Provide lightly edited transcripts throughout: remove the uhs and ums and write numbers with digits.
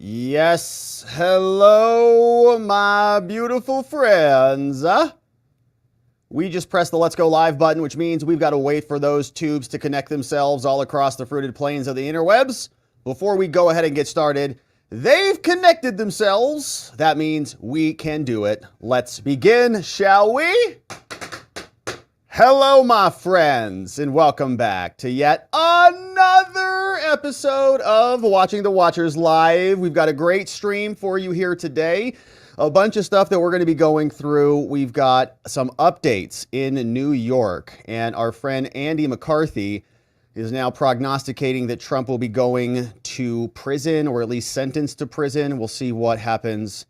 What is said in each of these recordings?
Yes, hello, my beautiful friends. We just pressed the Let's Go Live button, which means we've got to wait for those tubes to connect themselves all across the fruited plains of the interwebs. Before we go ahead and get started, they've connected themselves. That means we can do it. Let's begin, shall we? Hello, my friends, and welcome back to yet another episode of Watching the Watchers Live. We've got a great stream for you here today. A bunch of stuff that we're going to be going through. We've got some updates in New York, and our friend Andy McCarthy is now prognosticating that Trump will be going to prison, or at least sentenced to prison. We'll see what happens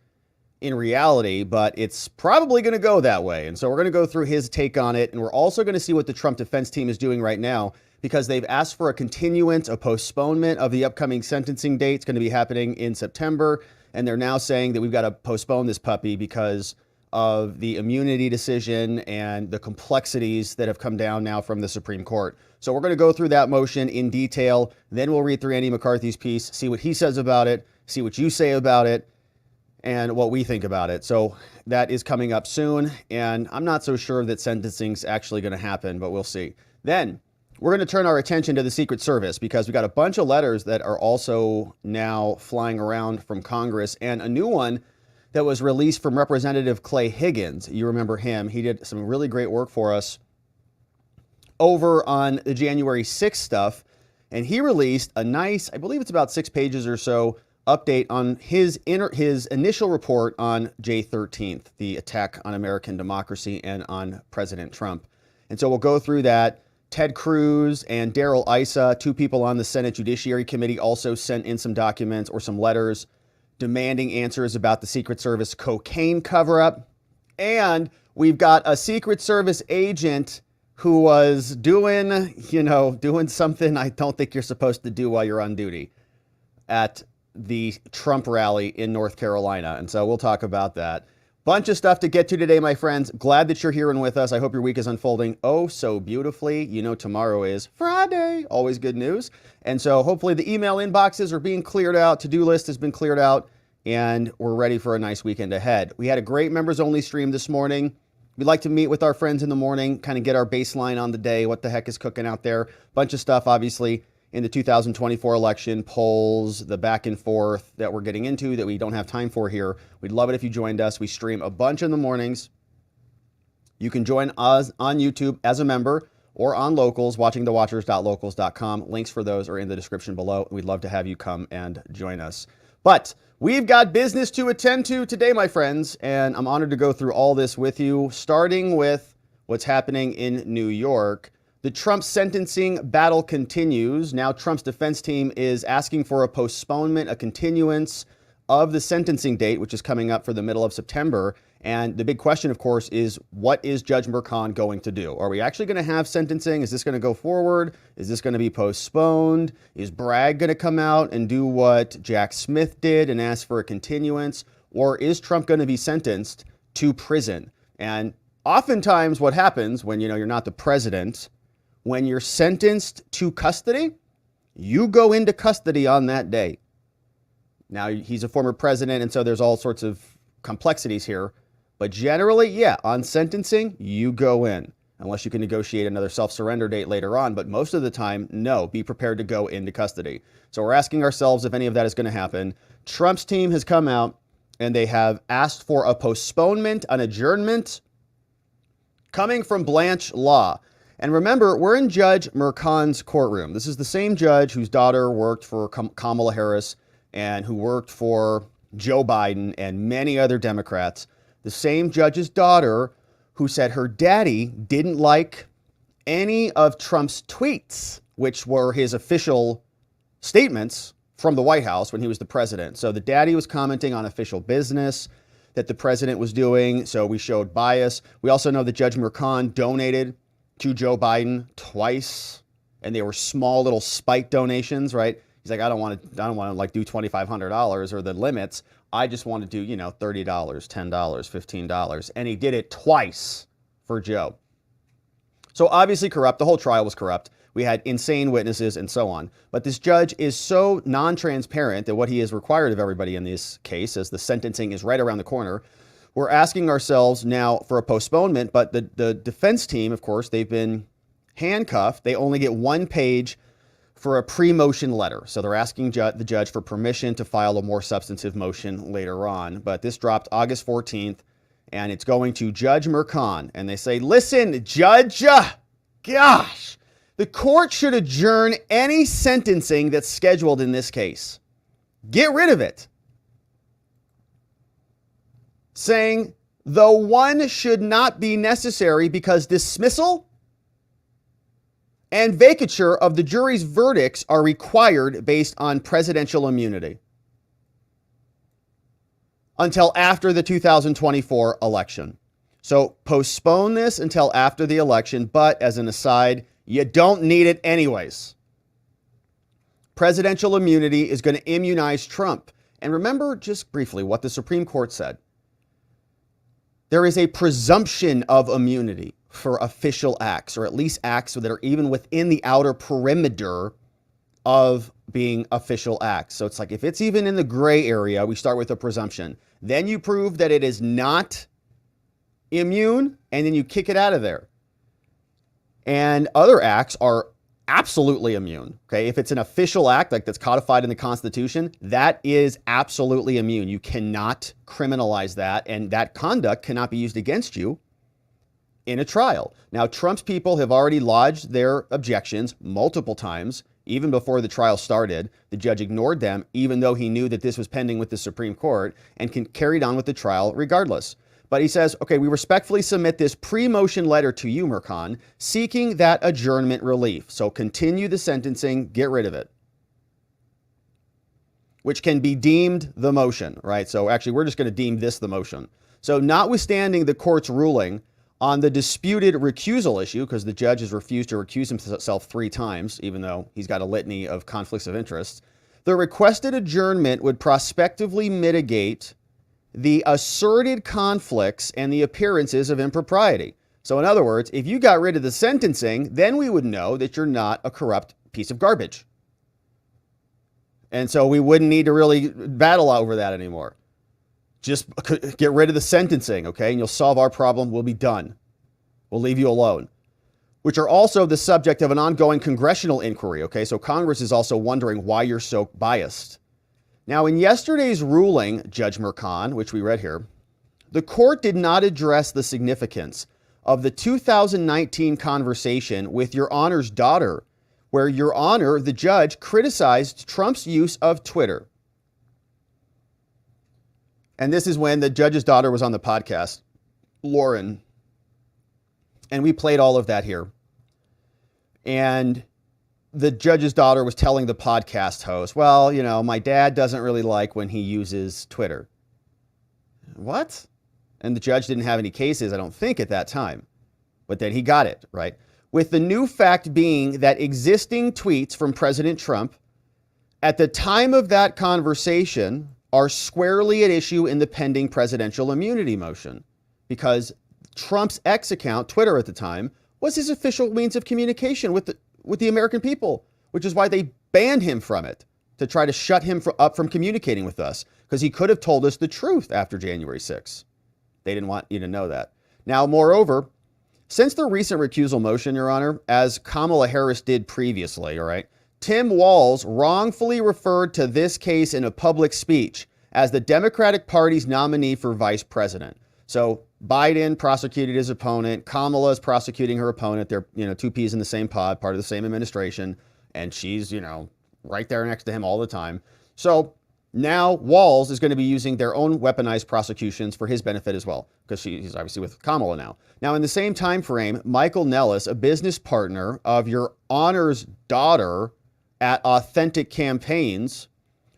in reality, but it's probably going to go that way. And so we're going to go through his take on it. And we're also going to see what the Trump defense team is doing right now, because they've asked for a continuance, a postponement of the upcoming sentencing date. It's going to be happening in September. And they're now saying that we've got to postpone this puppy because of the immunity decision and the complexities that have come down now from the Supreme Court. So we're going to go through that motion in detail. Then we'll read through Andy McCarthy's piece, see what he says about it, see what you say about it, and what we think about it. So that is coming up soon, and I'm not so sure that sentencing's actually going to happen, but we'll see. Then we're going to turn our attention to the Secret Service, because we got a bunch of letters that are also now flying around from Congress, and a new one that was released from Representative Clay Higgins. You remember him. He did some really great work for us over on the January 6th stuff, and he released a nice, I believe it's about 6 pages or so, update on his initial report on J13th, the attack on American democracy and on President Trump. And so we'll go through that. Ted Cruz and Darrell Issa, 2 people on the Senate Judiciary Committee, also sent in some documents or some letters demanding answers about the Secret Service cocaine cover-up. And we've got a Secret Service agent who was doing something I don't think you're supposed to do while you're on duty at the Trump rally in North Carolina. And so we'll talk about that. Bunch of stuff to get to today, my friends. Glad that you're here and with us. I hope your week is unfolding oh so beautifully. You know, tomorrow is Friday. Always good news. And so hopefully the email inboxes are being cleared out. To-do list has been cleared out, and we're ready for a nice weekend ahead. We had a great members only stream this morning. We'd like to meet with our friends in the morning, kind of get our baseline on the day, what the heck is cooking out there. Bunch of stuff, obviously, in the 2024 election, polls, the back and forth that we're getting into that we don't have time for here. We'd love it if you joined us. We stream a bunch in the mornings. You can join us on YouTube as a member or on Locals, watchingthewatchers.locals.com. Links for those are in the description below. We'd love to have you come and join us. But we've got business to attend to today, my friends, and I'm honored to go through all this with you, starting with what's happening in New York. The Trump sentencing battle continues. Now Trump's defense team is asking for a postponement, a continuance of the sentencing date, which is coming up for the middle of September. And the big question, of course, is what is Judge Merchan going to do? Are we actually going to have sentencing? Is this going to go forward? Is this going to be postponed? Is Bragg going to come out and do what Jack Smith did and ask for a continuance? Or is Trump going to be sentenced to prison? And oftentimes what happens when, you're not the president, when you're sentenced to custody, you go into custody on that day. Now, he's a former president, and so there's all sorts of complexities here. But generally, yeah, on sentencing, you go in, unless you can negotiate another self-surrender date later on. But most of the time, no, be prepared to go into custody. So we're asking ourselves if any of that is going to happen. Trump's team has come out, and they have asked for a postponement, an adjournment, coming from Blanche Law. And remember, we're in Judge Merchan's courtroom. This is the same judge whose daughter worked for Kamala Harris and who worked for Joe Biden and many other Democrats. The same judge's daughter who said her daddy didn't like any of Trump's tweets, which were his official statements from the White House when he was the president. So the daddy was commenting on official business that the president was doing. So we showed bias. We also know that Judge Merchan donated to Joe Biden twice, and they were small little spike donations, right? He's like, I don't want to like do $2,500 or the limits. I just want to do, $30, $10, $15. And he did it twice for Joe. So obviously corrupt. The whole trial was corrupt. We had insane witnesses and so on. But this judge is so non-transparent that what he is required of everybody in this case, as the sentencing is right around the corner, we're asking ourselves now for a postponement. But the defense team, of course, they've been handcuffed. They only get 1 page for a pre-motion letter. So they're asking the judge for permission to file a more substantive motion later on. But this dropped August 14th, and it's going to Judge Mercan. And they say, listen, Judge, gosh, the court should adjourn any sentencing that's scheduled in this case. Get rid of it. Saying, though one should not be necessary because dismissal and vacature of the jury's verdicts are required based on presidential immunity until after the 2024 election. So postpone this until after the election, but as an aside, you don't need it anyways. Presidential immunity is going to immunize Trump. And remember just briefly what the Supreme Court said. There is a presumption of immunity for official acts, or at least acts that are even within the outer perimeter of being official acts. So it's like if it's even in the gray area, we start with a presumption. Then you prove that it is not immune, and then you kick it out of there. And other acts are absolutely immune. Okay, if it's an official act like that's codified in the Constitution, that is absolutely immune. You cannot criminalize that, and that conduct cannot be used against you in a trial. Now, Trump's people have already lodged their objections multiple times, even before the trial started. The judge ignored them, even though he knew that this was pending with the Supreme Court, and carried on with the trial regardless. But he says, okay, we respectfully submit this pre-motion letter to you, Mercan, seeking that adjournment relief. So continue the sentencing, get rid of it. Which can be deemed the motion, right? So actually, we're just going to deem this the motion. So notwithstanding the court's ruling on the disputed recusal issue, because the judge has refused to recuse himself 3 times, even though he's got a litany of conflicts of interest, the requested adjournment would prospectively mitigate the asserted conflicts and the appearances of impropriety. So in other words, if you got rid of the sentencing, then we would know that you're not a corrupt piece of garbage. And so we wouldn't need to really battle over that anymore. Just get rid of the sentencing, okay? And you'll solve our problem. We'll be done. We'll leave you alone. Which are also the subject of an ongoing congressional inquiry, okay? So Congress is also wondering why you're so biased. Now, in yesterday's ruling, Judge Mercan, which we read here, the court did not address the significance of the 2019 conversation with Your Honor's daughter, where Your Honor, the judge, criticized Trump's use of Twitter. And this is when the judge's daughter was on the podcast, Lauren. And we played all of that here. And the judge's daughter was telling the podcast host, well, you know, my dad doesn't really like when he uses Twitter. What? And the judge didn't have any cases, I don't think, at that time. But then he got it, right? With the new fact being that existing tweets from President Trump at the time of that conversation are squarely at issue in the pending presidential immunity motion, because Trump's X account, Twitter at the time, was his official means of communication with the American people, which is why they banned him from it, to try to shut him up from communicating with us, because he could have told us the truth after January 6th. They didn't want you to know that. Now, moreover, since the recent recusal motion, Your Honor, as Kamala Harris did previously, all right, Tim Walz wrongfully referred to this case in a public speech as the Democratic Party's nominee for vice president. So Biden prosecuted his opponent. Kamala is prosecuting her opponent. They're, two peas in the same pod, part of the same administration. And she's, right there next to him all the time. So now Walz is going to be using their own weaponized prosecutions for his benefit as well, because he's obviously with Kamala now. Now, in the same time frame, Michael Nellis, a business partner of Your Honor's daughter at Authentic Campaigns,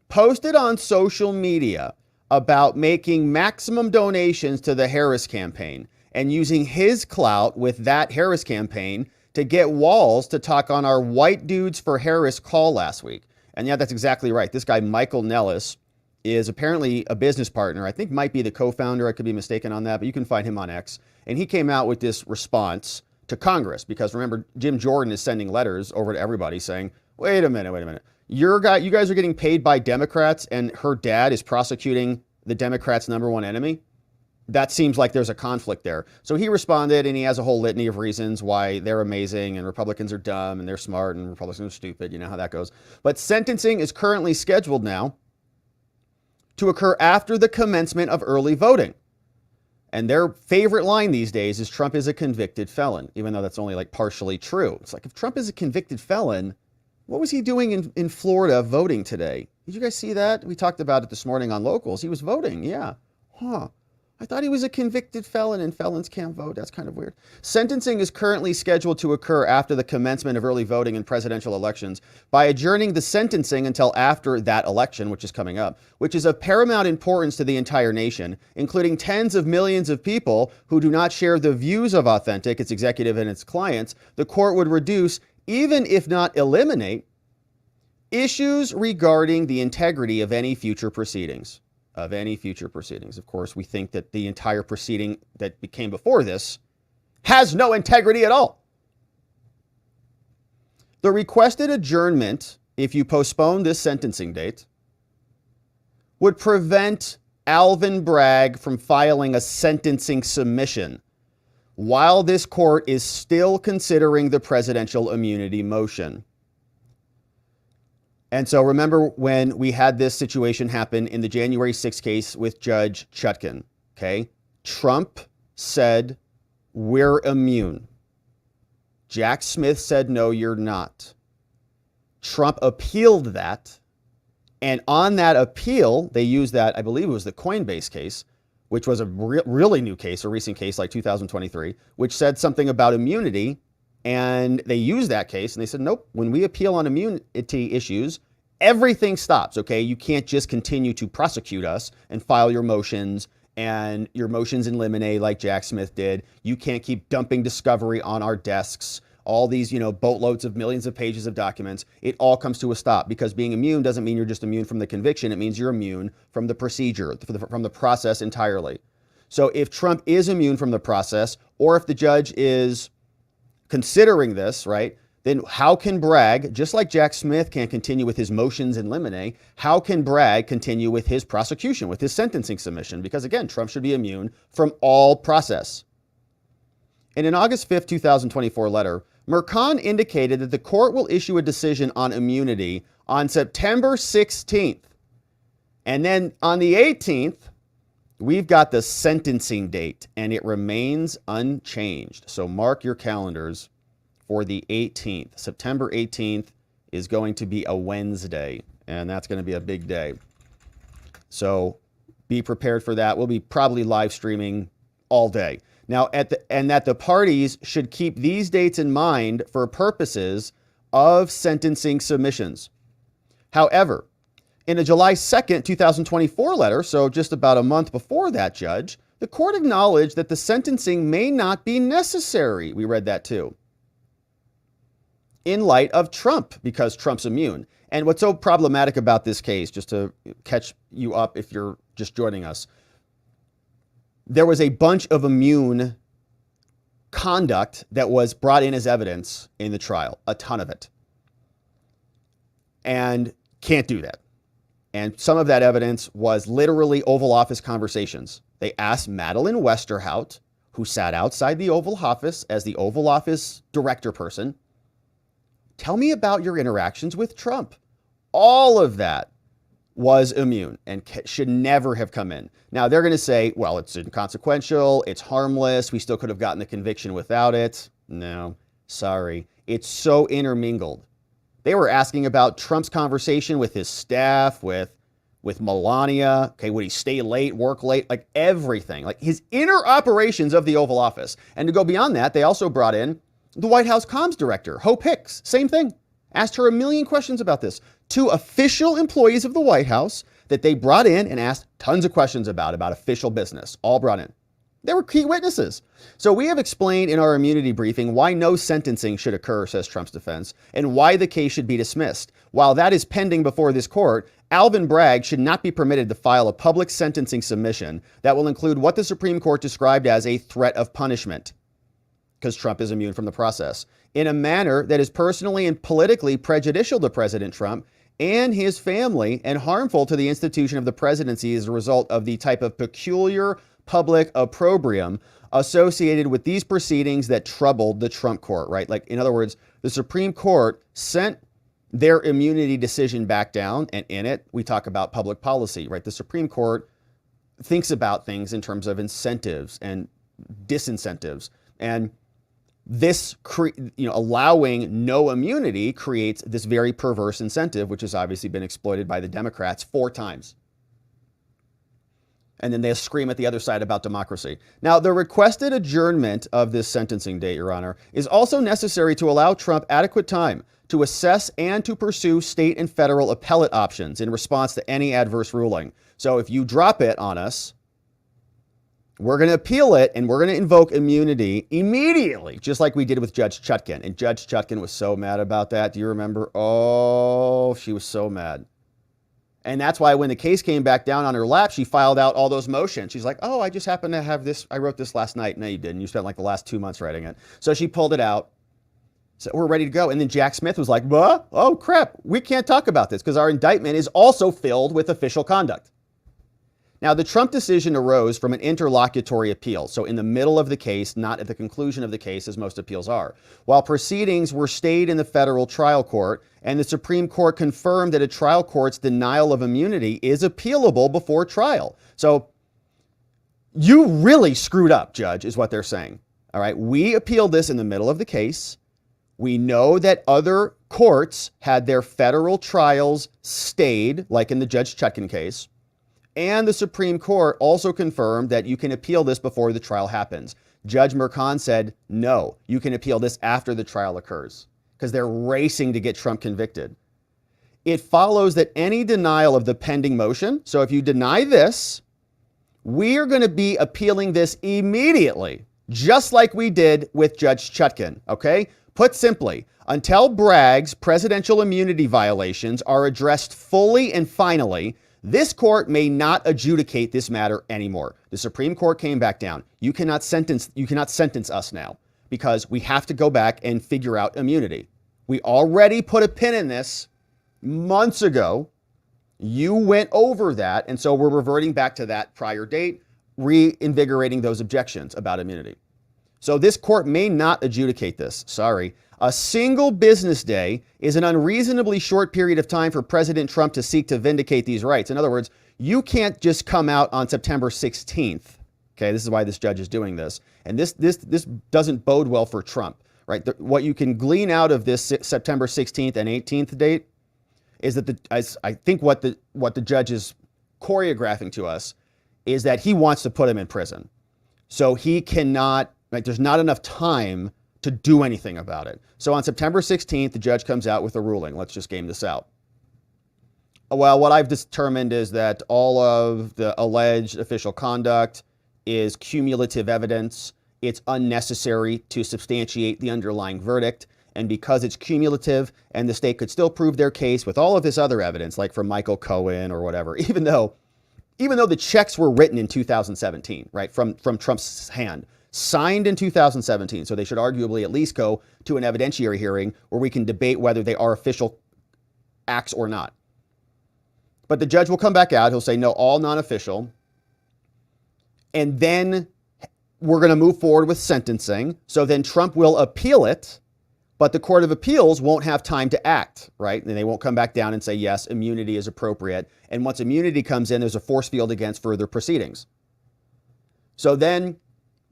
posted on social media about making maximum donations to the Harris campaign and using his clout with that Harris campaign to get Walz to talk on our White Dudes for Harris call last week. And yeah, that's exactly right. This guy, Michael Nellis, is apparently a business partner. I think might be the co-founder. I could be mistaken on that, but you can find him on X. And he came out with this response to Congress, because remember, Jim Jordan is sending letters over to everybody saying, wait a minute. You guys are getting paid by Democrats and her dad is prosecuting the Democrats' number one enemy. That seems like there's a conflict there. So he responded, and he has a whole litany of reasons why they're amazing and Republicans are dumb and they're smart and Republicans are stupid. You know how that goes. But sentencing is currently scheduled now to occur after the commencement of early voting. And their favorite line these days is Trump is a convicted felon, even though that's only like partially true. It's like, if Trump is a convicted felon, what was he doing in Florida voting today? Did you guys see that? We talked about it this morning on Locals. He was voting. Yeah. Huh. I thought he was a convicted felon and felons can't vote. That's kind of weird. Sentencing is currently scheduled to occur after the commencement of early voting in presidential elections by adjourning the sentencing until after that election, which is coming up, which is of paramount importance to the entire nation, including tens of millions of people who do not share the views of Authentic, its executive and its clients. The court would reduce, even if not eliminate, issues regarding the integrity of any future proceedings. Of course, we think that the entire proceeding that came before this has no integrity at all. The requested adjournment, if you postpone this sentencing date, would prevent Alvin Bragg from filing a sentencing submission while this court is still considering the presidential immunity motion. And so remember when we had this situation happen in the January 6th case with Judge Chutkan, okay? Trump said, we're immune. Jack Smith said, no, you're not. Trump appealed that. And on that appeal, they used that, I believe it was the Coinbase case, which was a really new case, a recent case like 2023, which said something about immunity. And they used that case and they said, nope, when we appeal on immunity issues, everything stops, okay? You can't just continue to prosecute us and file your motions and your motions in limine like Jack Smith did. You can't keep dumping discovery on our desks, all these, boatloads of millions of pages of documents. It all comes to a stop, because being immune doesn't mean you're just immune from the conviction. It means you're immune from the procedure, from the process entirely. So if Trump is immune from the process, or if the judge is considering this, right, then how can Bragg, just like Jack Smith can't continue with his motions in limine, how can Bragg continue with his prosecution, with his sentencing submission? Because again, Trump should be immune from all process. In an August 5th, 2024 letter, Merchan indicated that the court will issue a decision on immunity on September 16th. And then on the 18th, we've got the sentencing date, and it remains unchanged. So mark your calendars for the 18th. September 18th is going to be a Wednesday, and that's going to be a big day. So be prepared for that. We'll be probably live streaming all day. Now, that the parties should keep these dates in mind for purposes of sentencing submissions. However, in a July 2nd, 2024 letter, so just about a month before that, Judge, the court acknowledged that the sentencing may not be necessary. We read that too. In light of Trump, because Trump's immune. And what's so problematic about this case, just to catch you up if you're just joining us, there was a bunch of immune conduct that was brought in as evidence in the trial, a ton of it. And can't do that. And some of that evidence was literally Oval Office conversations. They asked Madeleine Westerhout, who sat outside the Oval Office as the Oval Office director person, tell me about your interactions with Trump. All of that was immune and should never have come in. Now, they're going to say, well, it's inconsequential, it's harmless, we still could have gotten the conviction without it. No, sorry. It's so intermingled. They were asking about Trump's conversation with his staff, with Melania. Okay, would he stay late, work late, like everything, like his inner operations of the Oval Office. And to go beyond that, they also brought in the White House comms director, Hope Hicks, same thing. Asked her a million questions about this. Two official employees of the White House that they brought in and asked tons of questions about official business, all brought in. They were key witnesses. So we have explained in our immunity briefing why no sentencing should occur, says Trump's defense, and why the case should be dismissed. While that is pending before this court, Alvin Bragg should not be permitted to file a public sentencing submission that will include what the Supreme Court described as a threat of punishment. because Trump is immune from the process, in a manner that is personally and politically prejudicial to President Trump and his family and harmful to the institution of the presidency as a result of the type of peculiar public opprobrium associated with these proceedings that troubled the Trump court, right? Like, in other words, the Supreme Court sent their immunity decision back down, and in it, we talk about public policy, right? The Supreme Court thinks about things in terms of incentives and disincentives, and this, allowing no immunity creates this very perverse incentive, which has obviously been exploited by the Democrats 4 times. And then they'll scream at the other side about democracy. Now, the requested adjournment of this sentencing date, Your Honor, is also necessary to allow Trump adequate time to assess and to pursue state and federal appellate options in response to any adverse ruling. So if you drop it on us, we're going to appeal it and we're going to invoke immunity immediately, just like we did with Judge Chutkan. And Judge Chutkan was so mad about that. Do you remember? Oh, she was so mad. And that's why when the case came back down on her lap, she filed out all those motions. She's like, oh, I just happened to have this. I wrote this last night. No, you didn't. You spent like the last 2 months writing it. So she pulled it out. So we're ready to go. And then Jack Smith was like, what? Oh, crap. We can't talk about this because our indictment is also filled with official conduct. Now, the Trump decision arose from an interlocutory appeal. So in the middle of the case, not at the conclusion of the case, as most appeals are. While proceedings were stayed in the federal trial court, and the Supreme Court confirmed that a trial court's denial of immunity is appealable before trial. So you really screwed up, Judge, is what they're saying. All right. We appealed this in the middle of the case. We know that other courts had their federal trials stayed, like in the Judge Chutkan case. And the Supreme Court also confirmed that you can appeal this before the trial happens. Judge Merchan said, no, you can appeal this after the trial occurs because they're racing to get Trump convicted. It follows that any denial of the pending motion, so if you deny this, we are going to be appealing this immediately, just like we did with Judge Chutkan, okay? Put simply, until Bragg's presidential immunity violations are addressed fully and finally, this court may not adjudicate this matter anymore. The Supreme Court came back down. You cannot sentence us now because we have to go back and figure out immunity. We already put a pin in this months ago. You went over that, and so we're reverting back to that prior date, reinvigorating those objections about immunity. So this court may not adjudicate this. Sorry. A single business day is an unreasonably short period of time for President Trump to seek to vindicate these rights. In other words, you can't just come out on September 16th. Okay, this is why this judge is doing this. And this doesn't bode well for Trump, right? What you can glean out of this September 16th and 18th date is that I think what the judge is choreographing to us is that he wants to put him in prison. So he cannot, like, there's not enough time to do anything about it. So on September 16th, the judge comes out with a ruling. Let's just game this out. Well, what I've determined is that all of the alleged official conduct is cumulative evidence. It's unnecessary to substantiate the underlying verdict. And because it's cumulative and the state could still prove their case with all of this other evidence, like from Michael Cohen or whatever, even though the checks were written in 2017, right, from Trump's hand, signed in 2017. So they should arguably at least go to an evidentiary hearing where we can debate whether they are official acts or not. But the judge will come back out. He'll say, no, all non-official. And then we're going to move forward with sentencing. So then Trump will appeal it, but the Court of Appeals won't have time to act, right? And they won't come back down and say, yes, immunity is appropriate. And once immunity comes in, there's a force field against further proceedings. So then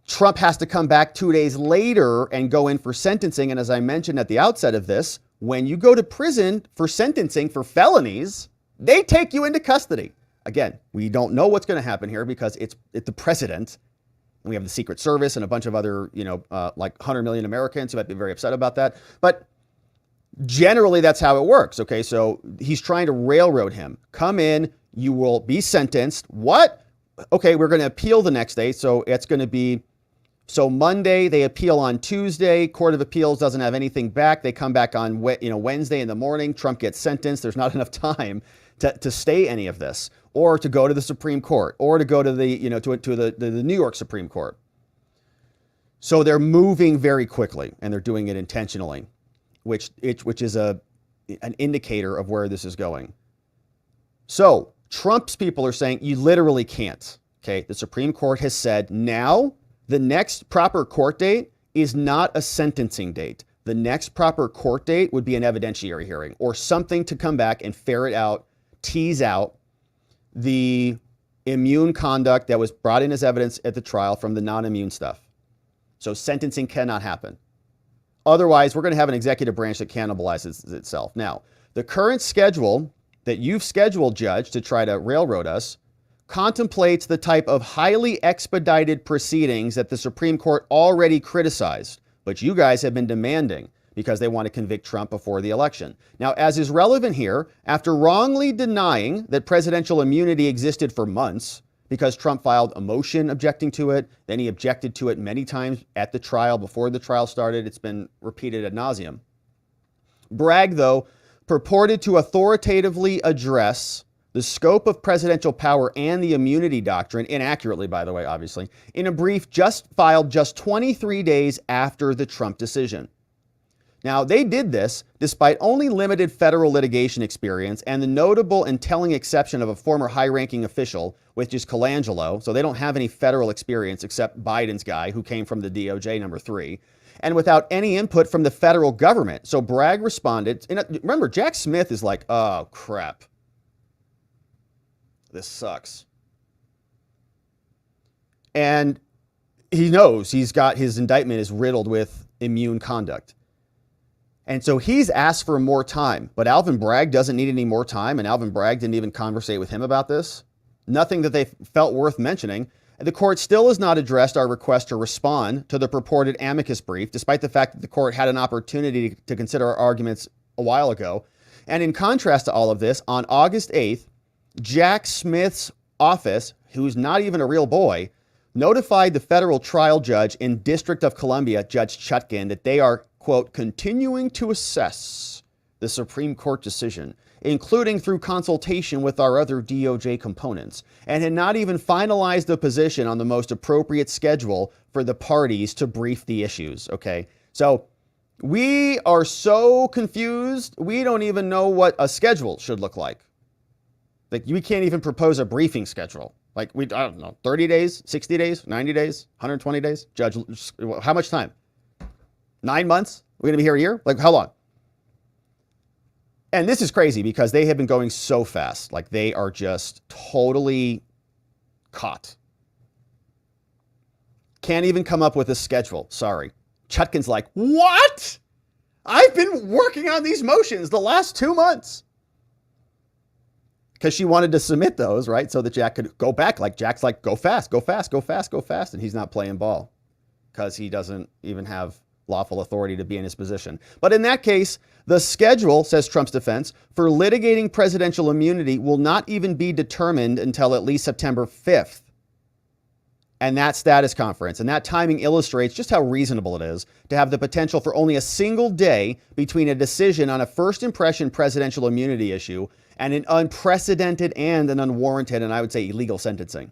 Trump has to come back 2 days later and go in for sentencing. And as I mentioned at the outset of this, when you go to prison for sentencing for felonies, they take you into custody. Again, we don't know what's going to happen here because it's the president. And we have the Secret Service and a bunch of other, like 100 million Americans who might be very upset about that. But generally, that's how it works. Okay, so he's trying to railroad him. Come in, you will be sentenced. What? Okay, we're going to appeal the next day. So it's going to be, so Monday, they appeal on Tuesday. Court of Appeals doesn't have anything back. They come back on Wednesday in the morning. Trump gets sentenced. There's not enough time to stay any of this, or to go to the Supreme Court, or to go to the New York Supreme Court. So they're moving very quickly, and they're doing it intentionally, which is an indicator of where this is going. So Trump's people are saying you literally can't. Okay, the Supreme Court has said now the next proper court date is not a sentencing date. The next proper court date would be an evidentiary hearing or something to come back and ferret out, tease out the immune conduct that was brought in as evidence at the trial from the non-immune stuff. So sentencing cannot happen. Otherwise, we're going to have an executive branch that cannibalizes itself. Now, the current schedule that you've scheduled, Judge, to try to railroad us contemplates the type of highly expedited proceedings that the Supreme Court already criticized, but you guys have been demanding because they want to convict Trump before the election. Now, as is relevant here, after wrongly denying that presidential immunity existed for months because Trump filed a motion objecting to it, then he objected to it many times at the trial before the trial started. It's been repeated ad nauseum. Bragg, though, purported to authoritatively address the scope of presidential power and the immunity doctrine, inaccurately, by the way, obviously, in a brief filed just 23 days after the Trump decision. Now, they did this despite only limited federal litigation experience and the notable and telling exception of a former high-ranking official, which is Colangelo. So they don't have any federal experience except Biden's guy who came from the DOJ, number 3, and without any input from the federal government. So Bragg responded. And remember, Jack Smith is like, oh, crap. This sucks. And he knows his indictment is riddled with immune conduct. And so he's asked for more time, but Alvin Bragg doesn't need any more time, and Alvin Bragg didn't even conversate with him about this. Nothing that they felt worth mentioning. The court still has not addressed our request to respond to the purported amicus brief, despite the fact that the court had an opportunity to consider our arguments a while ago. And in contrast to all of this, on August 8th, Jack Smith's office, who's not even a real boy, notified the federal trial judge in District of Columbia, Judge Chutkan, that they are, quote, continuing to assess the Supreme Court decision, including through consultation with our other DOJ components, and had not even finalized the position on the most appropriate schedule for the parties to brief the issues, okay? So we are so confused, we don't even know what a schedule should look like. Like, we can't even propose a briefing schedule. Like, I don't know, 30 days, 60 days, 90 days, 120 days? Judge, how much time? 9 months? We're going to be here a year? Like, how long? And this is crazy because they have been going so fast. Like, they are just totally caught. Can't even come up with a schedule. Sorry. Chutkan's like, what? I've been working on these motions the last 2 months. Because she wanted to submit those, right? So that Jack could go back. Like, Jack's like, go fast, go fast, go fast, go fast. And he's not playing ball because he doesn't even have lawful authority to be in his position. But in that case, the schedule, says Trump's defense, for litigating presidential immunity will not even be determined until at least September 5th. And that status conference and that timing illustrates just how reasonable it is to have the potential for only a single day between a decision on a first impression presidential immunity issue and an unprecedented and an unwarranted, and I would say illegal sentencing.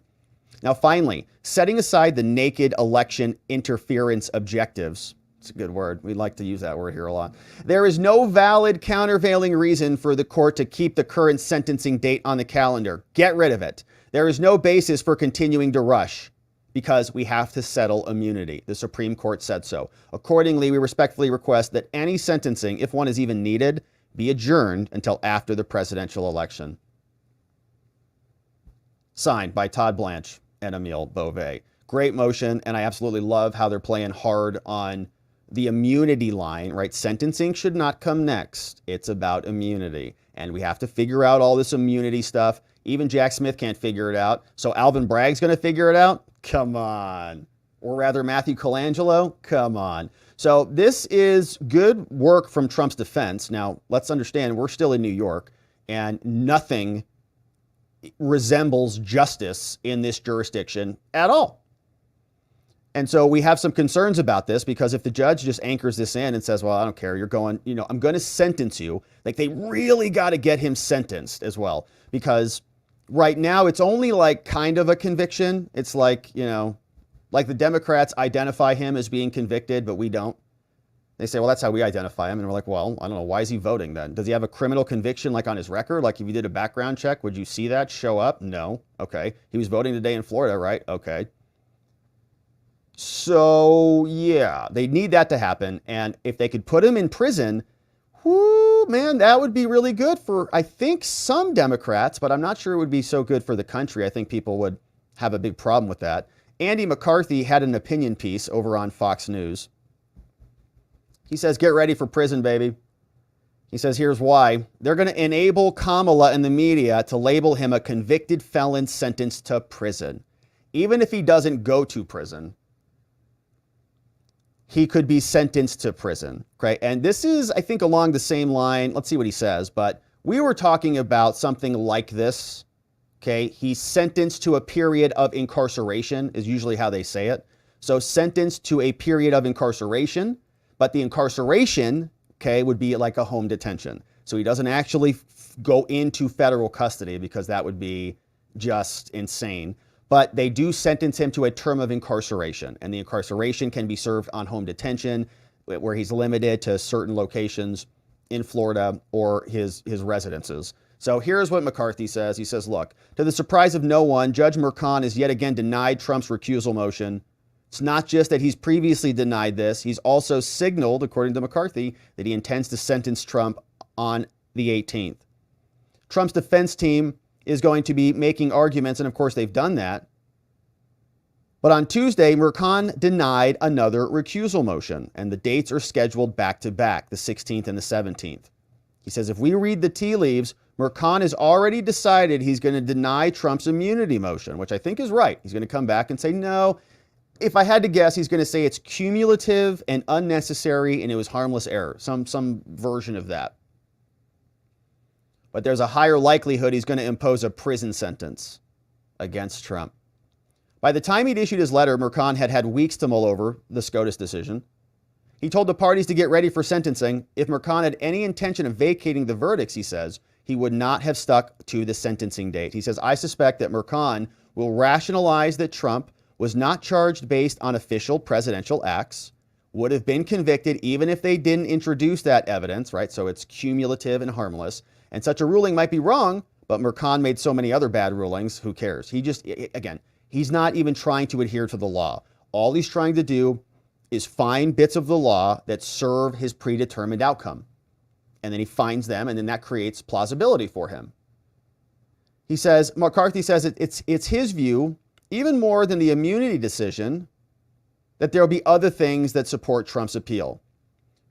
Now, finally, setting aside the naked election interference objectives, it's a good word. We like to use that word here a lot. There is no valid countervailing reason for the court to keep the current sentencing date on the calendar. Get rid of it. There is no basis for continuing to rush because we have to settle immunity. The Supreme Court said so. Accordingly, we respectfully request that any sentencing, if one is even needed, be adjourned until after the presidential election. Signed by Todd Blanche and Emile Beauvais. Great motion, and I absolutely love how they're playing hard on the immunity line, right? Sentencing should not come next. It's about immunity, and we have to figure out all this immunity stuff. Even Jack Smith can't figure it out, so Alvin Bragg's going to figure it out? Come on. Or rather, Matthew Colangelo? Come on. So this is good work from Trump's defense. Now, let's understand, we're still in New York, and nothing resembles justice in this jurisdiction at all. And so we have some concerns about this because if the judge just anchors this in and says, well, I don't care, you're going, I'm going to sentence you. Like, they really got to get him sentenced as well, because right now it's only like kind of a conviction. It's like, Like the Democrats identify him as being convicted, but we don't. They say, well, that's how we identify him. And we're like, well, I don't know. Why is he voting then? Does he have a criminal conviction like on his record? Like if you did a background check, would you see that show up? No. Okay. He was voting today in Florida, right? Okay. So, yeah, they need that to happen. And if they could put him in prison, whoo, man, that would be really good for, I think, some Democrats, but I'm not sure it would be so good for the country. I think people would have a big problem with that. Andy McCarthy had an opinion piece over on Fox News. He says, get ready for prison, baby. He says, here's why. They're going to enable Kamala and the media to label him a convicted felon sentenced to prison. Even if he doesn't go to prison, he could be sentenced to prison. Okay. And this is, I think, along the same line. Let's see what he says. But we were talking about something like this. Okay. He's sentenced to a period of incarceration is usually how they say it. So sentenced to a period of incarceration. But the incarceration, okay, would be like a home detention. So he doesn't actually go into federal custody because that would be just insane. But they do sentence him to a term of incarceration. And the incarceration can be served on home detention where he's limited to certain locations in Florida or his residences. So here's what McCarthy says. He says, look, to the surprise of no one, Judge Merchan is yet again denied Trump's recusal motion. It's not just that he's previously denied this. He's also signaled, according to McCarthy, that he intends to sentence Trump on the 18th. Trump's defense team is going to be making arguments, and of course they've done that. But on Tuesday, Merchan denied another recusal motion, and the dates are scheduled back to back, the 16th and the 17th. He says if we read the tea leaves, Merchan has already decided he's going to deny Trump's immunity motion, which I think is right. He's going to come back and say, no, if I had to guess, he's going to say it's cumulative and unnecessary and it was harmless error, some version of that. But there's a higher likelihood he's going to impose a prison sentence against Trump. By the time he'd issued his letter, Merchan had had weeks to mull over the SCOTUS decision. He told the parties to get ready for sentencing. If Merchan had any intention of vacating the verdicts, he says, he would not have stuck to the sentencing date. He says, I suspect that Merchan will rationalize that Trump was not charged based on official presidential acts, would have been convicted even if they didn't introduce that evidence, right? So it's cumulative and harmless. And such a ruling might be wrong, but Merchan made so many other bad rulings, who cares? He just, again, he's not even trying to adhere to the law. All he's trying to do is find bits of the law that serve his predetermined outcome. And then he finds them, and then that creates plausibility for him. He says, McCarthy says it's his view, even more than the immunity decision, that there will be other things that support Trump's appeal.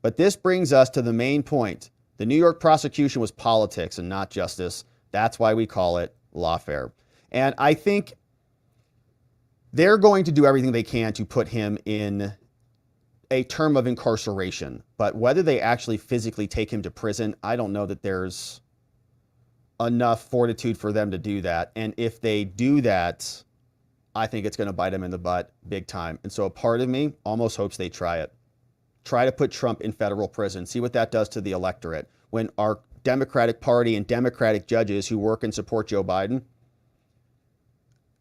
But this brings us to the main point. The New York prosecution was politics and not justice. That's why we call it lawfare. And I think they're going to do everything they can to put him in a term of incarceration. But whether they actually physically take him to prison, I don't know that there's enough fortitude for them to do that. And if they do that, I think it's going to bite them in the butt big time. And so a part of me almost hopes they try it. Try to put Trump in federal prison. See what that does to the electorate. When our Democratic Party and Democratic judges who work and support Joe Biden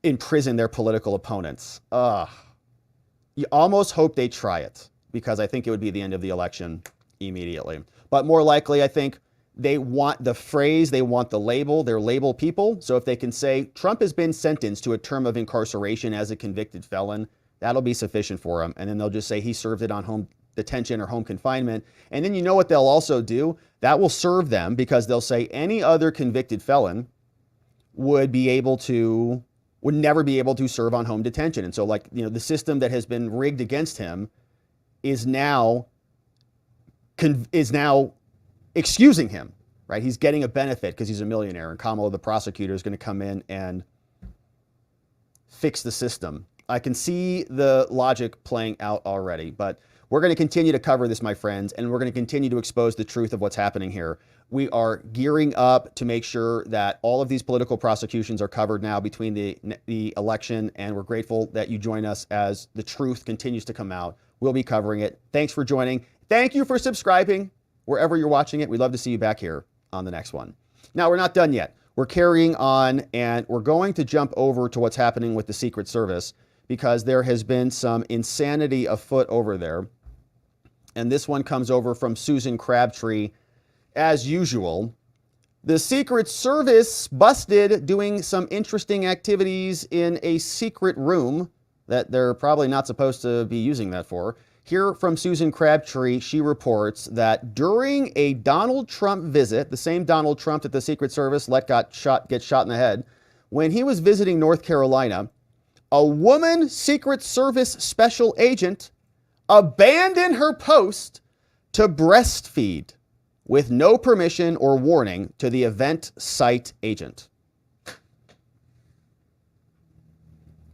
imprison their political opponents. You almost hope they try it, because I think it would be the end of the election immediately. But more likely, I think they want the phrase, they want the label, they're label people. So if they can say Trump has been sentenced to a term of incarceration as a convicted felon, that'll be sufficient for them. And then they'll just say he served it on home detention or home confinement. And then you know what they'll also do? That will serve them, because they'll say any other convicted felon would never be able to serve on home detention. And so, like, you know, the system that has been rigged against him is now excusing him, right? He's getting a benefit because he's a millionaire, and Kamala, the prosecutor, is going to come in and fix the system. I can see the logic playing out already, but we're going to continue to cover this, my friends, and we're going to continue to expose the truth of what's happening here. We are gearing up to make sure that all of these political prosecutions are covered now between the election, and we're grateful that you join us as the truth continues to come out. We'll be covering it. Thanks for joining. Thank you for subscribing wherever you're watching it. We'd love to see you back here on the next one. Now, we're not done yet. We're carrying on, and we're going to jump over to what's happening with the Secret Service, because there has been some insanity afoot over there. And this one comes over from Susan Crabtree, as usual. The Secret Service busted doing some interesting activities in a secret room that they're probably not supposed to be using that for. Here from Susan Crabtree, she reports that during a Donald Trump visit, the same Donald Trump that the Secret Service let get shot in the head, when he was visiting North Carolina, a woman Secret Service special agent abandoned her post to breastfeed with no permission or warning to the event site agent.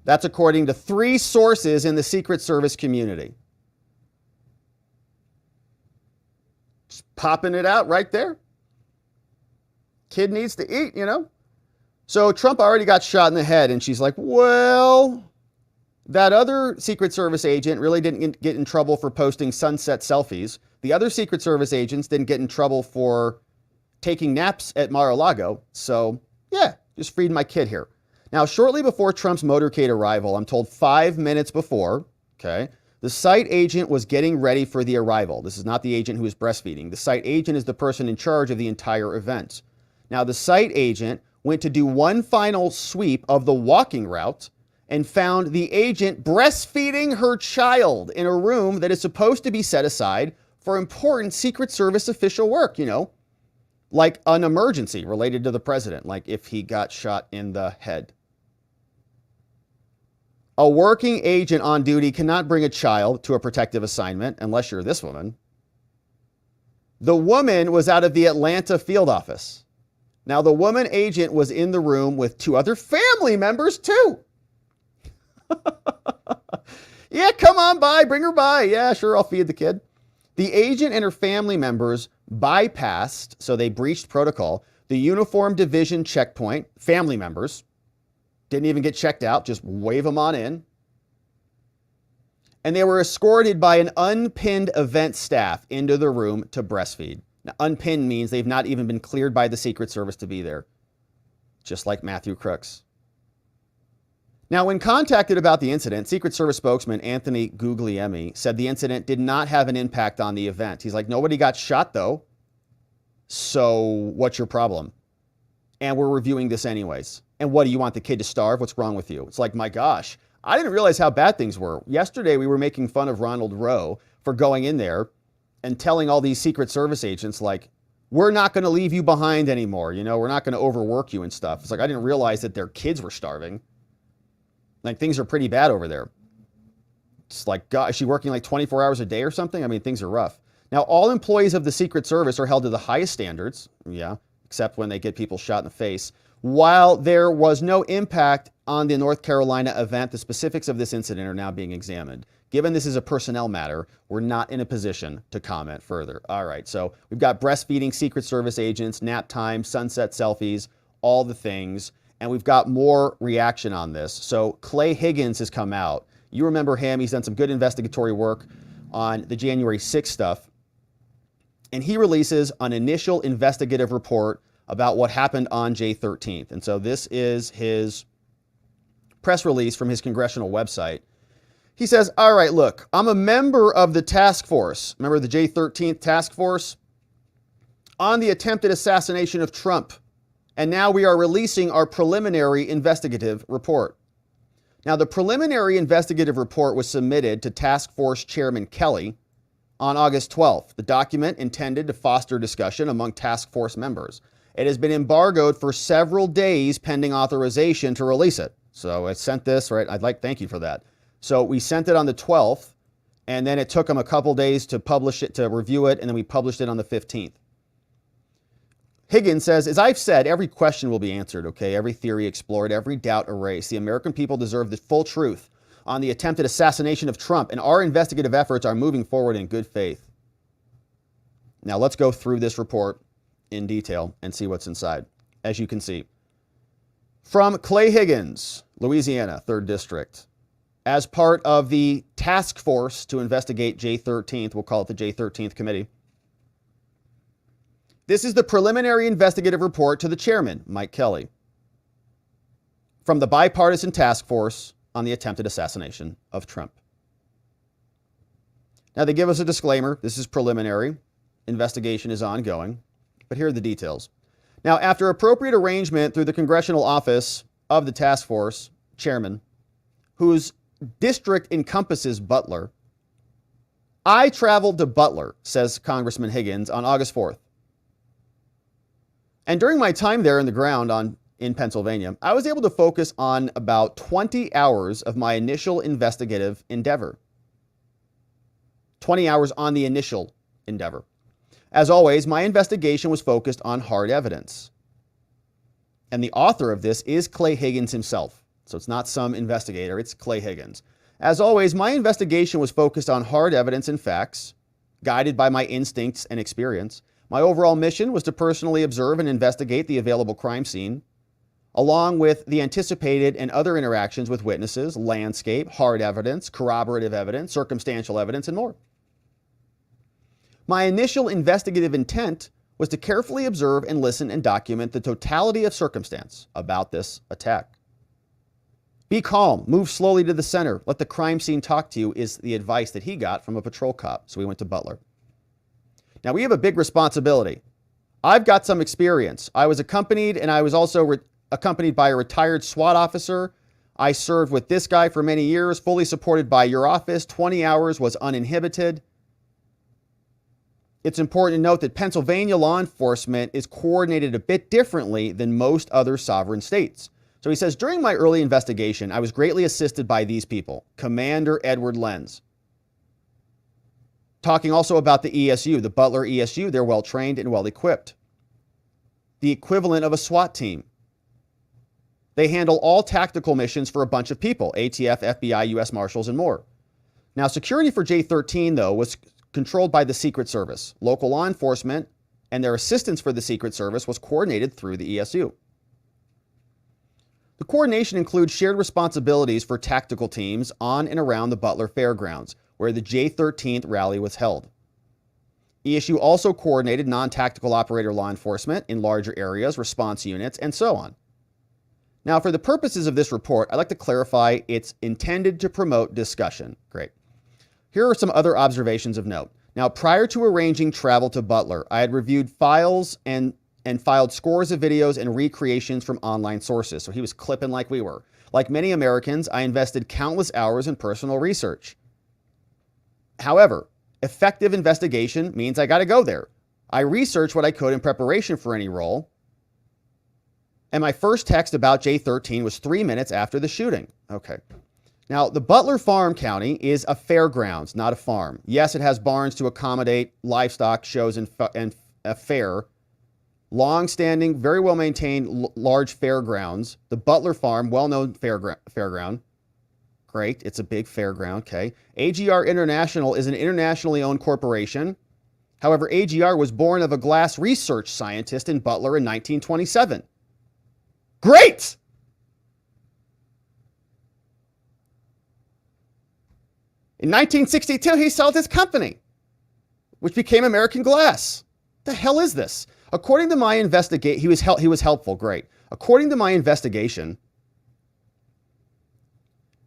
That's according to 3 sources in the Secret Service community. Just popping it out right there. Kid needs to eat, you know. So Trump already got shot in the head, and she's like, well, that other Secret Service agent really didn't get in trouble for posting sunset selfies. The other Secret Service agents didn't get in trouble for taking naps at Mar-a-Lago. So, yeah, just freed my kid here. Now, shortly before Trump's motorcade arrival, I'm told 5 minutes before, okay, the site agent was getting ready for the arrival. This is not the agent who is breastfeeding. The site agent is the person in charge of the entire event. Now, the site agent went to do one final sweep of the walking route and found the agent breastfeeding her child in a room that is supposed to be set aside for important Secret Service official work, you know, like an emergency related to the president, like if he got shot in the head. A working agent on duty cannot bring a child to a protective assignment unless you're this woman. The woman was out of the Atlanta field office. Now, the woman agent was in the room with 2 other family members, too. Yeah, come on by, bring her by. Yeah, sure, I'll feed the kid. The agent and her family members bypassed, so they breached protocol, the uniform division checkpoint. Family members didn't even get checked out, just wave them on in. And they were escorted by an unpinned event staff into the room to breastfeed. Now, unpinned means they've not even been cleared by the Secret Service to be there, just like Matthew Crooks. Now, when contacted about the incident, Secret Service spokesman Anthony Guglielmi said the incident did not have an impact on the event. He's like, nobody got shot, though. So what's your problem? And we're reviewing this anyways. And what, do you want the kid to starve? What's wrong with you? It's like, my gosh, I didn't realize how bad things were. Yesterday, we were making fun of Ronald Rowe for going in there and telling all these Secret Service agents, like, we're not going to leave you behind anymore. You know, we're not going to overwork you and stuff. It's like, I didn't realize that their kids were starving. Like, things are pretty bad over there. It's like, God, is she working like 24 hours a day or something? I mean, things are rough. Now, all employees of the Secret Service are held to the highest standards. Yeah, except when they get people shot in the face. While there was no impact on the North Carolina event, the specifics of this incident are now being examined. Given this is a personnel matter, we're not in a position to comment further. All right, so we've got breastfeeding Secret Service agents, nap time, sunset selfies, all the things. And we've got more reaction on this. So Clay Higgins has come out. You remember him. He's done some good investigatory work on the January 6th stuff. And he releases an initial investigative report about what happened on J 13th. And so this is his press release from his congressional website. He says, all right, look, I'm a member of the task force. Remember the J 13th task force? On the attempted assassination of Trump. And now we are releasing our preliminary investigative report. Now, the preliminary investigative report was submitted to Task Force Chairman Kelly on August 12th. The document intended to foster discussion among task force members. It has been embargoed for several days pending authorization to release it. So I sent this, right? Thank you for that. So we sent it on the 12th, and then it took them a couple days to publish it, to review it, and then we published it on the 15th. Higgins says, as I've said, every question will be answered, okay? Every theory explored, every doubt erased. The American people deserve the full truth on the attempted assassination of Trump, and our investigative efforts are moving forward in good faith. Now let's go through this report in detail and see what's inside. As you can see, from Clay Higgins, Louisiana, 3rd District, as part of the task force to investigate J 13th, we'll call it the J 13th Committee. This is the preliminary investigative report to the chairman, Mike Kelly, from the bipartisan task force on the attempted assassination of Trump. Now, they give us a disclaimer. This is preliminary. Investigation is ongoing. But here are the details. Now, after appropriate arrangement through the Congressional Office of the Task Force Chairman, whose district encompasses Butler, I traveled to Butler, says Congressman Higgins, on August 4th. And during my time there in the ground in Pennsylvania, I was able to focus on about 20 hours of my initial investigative endeavor. 20 hours on the initial endeavor. As always, my investigation was focused on hard evidence. And the author of this is Clay Higgins himself. So it's not some investigator, it's Clay Higgins. As always, my investigation was focused on hard evidence and facts, guided by my instincts and experience. My overall mission was to personally observe and investigate the available crime scene, along with the anticipated and other interactions with witnesses, landscape, hard evidence, corroborative evidence, circumstantial evidence, and more. My initial investigative intent was to carefully observe and listen and document the totality of circumstance about this attack. Be calm, move slowly to the center, let the crime scene talk to you is the advice that he got from a patrol cop. So we went to Butler. Now we have a big responsibility. I've got some experience. I was accompanied, and I was also accompanied by a retired SWAT officer. I served with this guy for many years, fully supported by your office. 20 hours was uninhibited. It's important to note that Pennsylvania law enforcement is coordinated a bit differently than most other sovereign states. So he says, during my early investigation, I was greatly assisted by these people. Commander Edward Lenz. Talking also about the ESU, the Butler ESU, they're well trained and well equipped. The equivalent of a SWAT team. They handle all tactical missions for a bunch of people, ATF, FBI, US Marshals, and more. Now, security for J13, though, was controlled by the Secret Service. Local law enforcement and their assistance for the Secret Service was coordinated through the ESU. The coordination includes shared responsibilities for tactical teams on and around the Butler Fairgrounds, where the J13th rally was held. ESU also coordinated non-tactical operator law enforcement in larger areas, response units, and so on. Now, for the purposes of this report, I'd like to clarify it's intended to promote discussion. Great. Here are some other observations of note. Now, prior to arranging travel to Butler, I had reviewed files and filed scores of videos and recreations from online sources. So he was clipping like we were. Like many Americans, I invested countless hours in personal research. However, effective investigation means I got to go there. I researched what I could in preparation for any role. And my first text about J13 was 3 minutes after the shooting. Okay. Now, the Butler Farm County is a fairgrounds, not a farm. Yes, it has barns to accommodate livestock shows and a fair. Long-standing, very well-maintained, large fairgrounds. The Butler Farm, well-known fairground. Great, it's a big fairground, okay. AGR International is an internationally owned corporation. However, AGR was born of a glass research scientist in Butler in 1927. Great! In 1962, he sold his company, which became American Glass. The hell is this? According to my investigation, he was helpful, great. According to my investigation,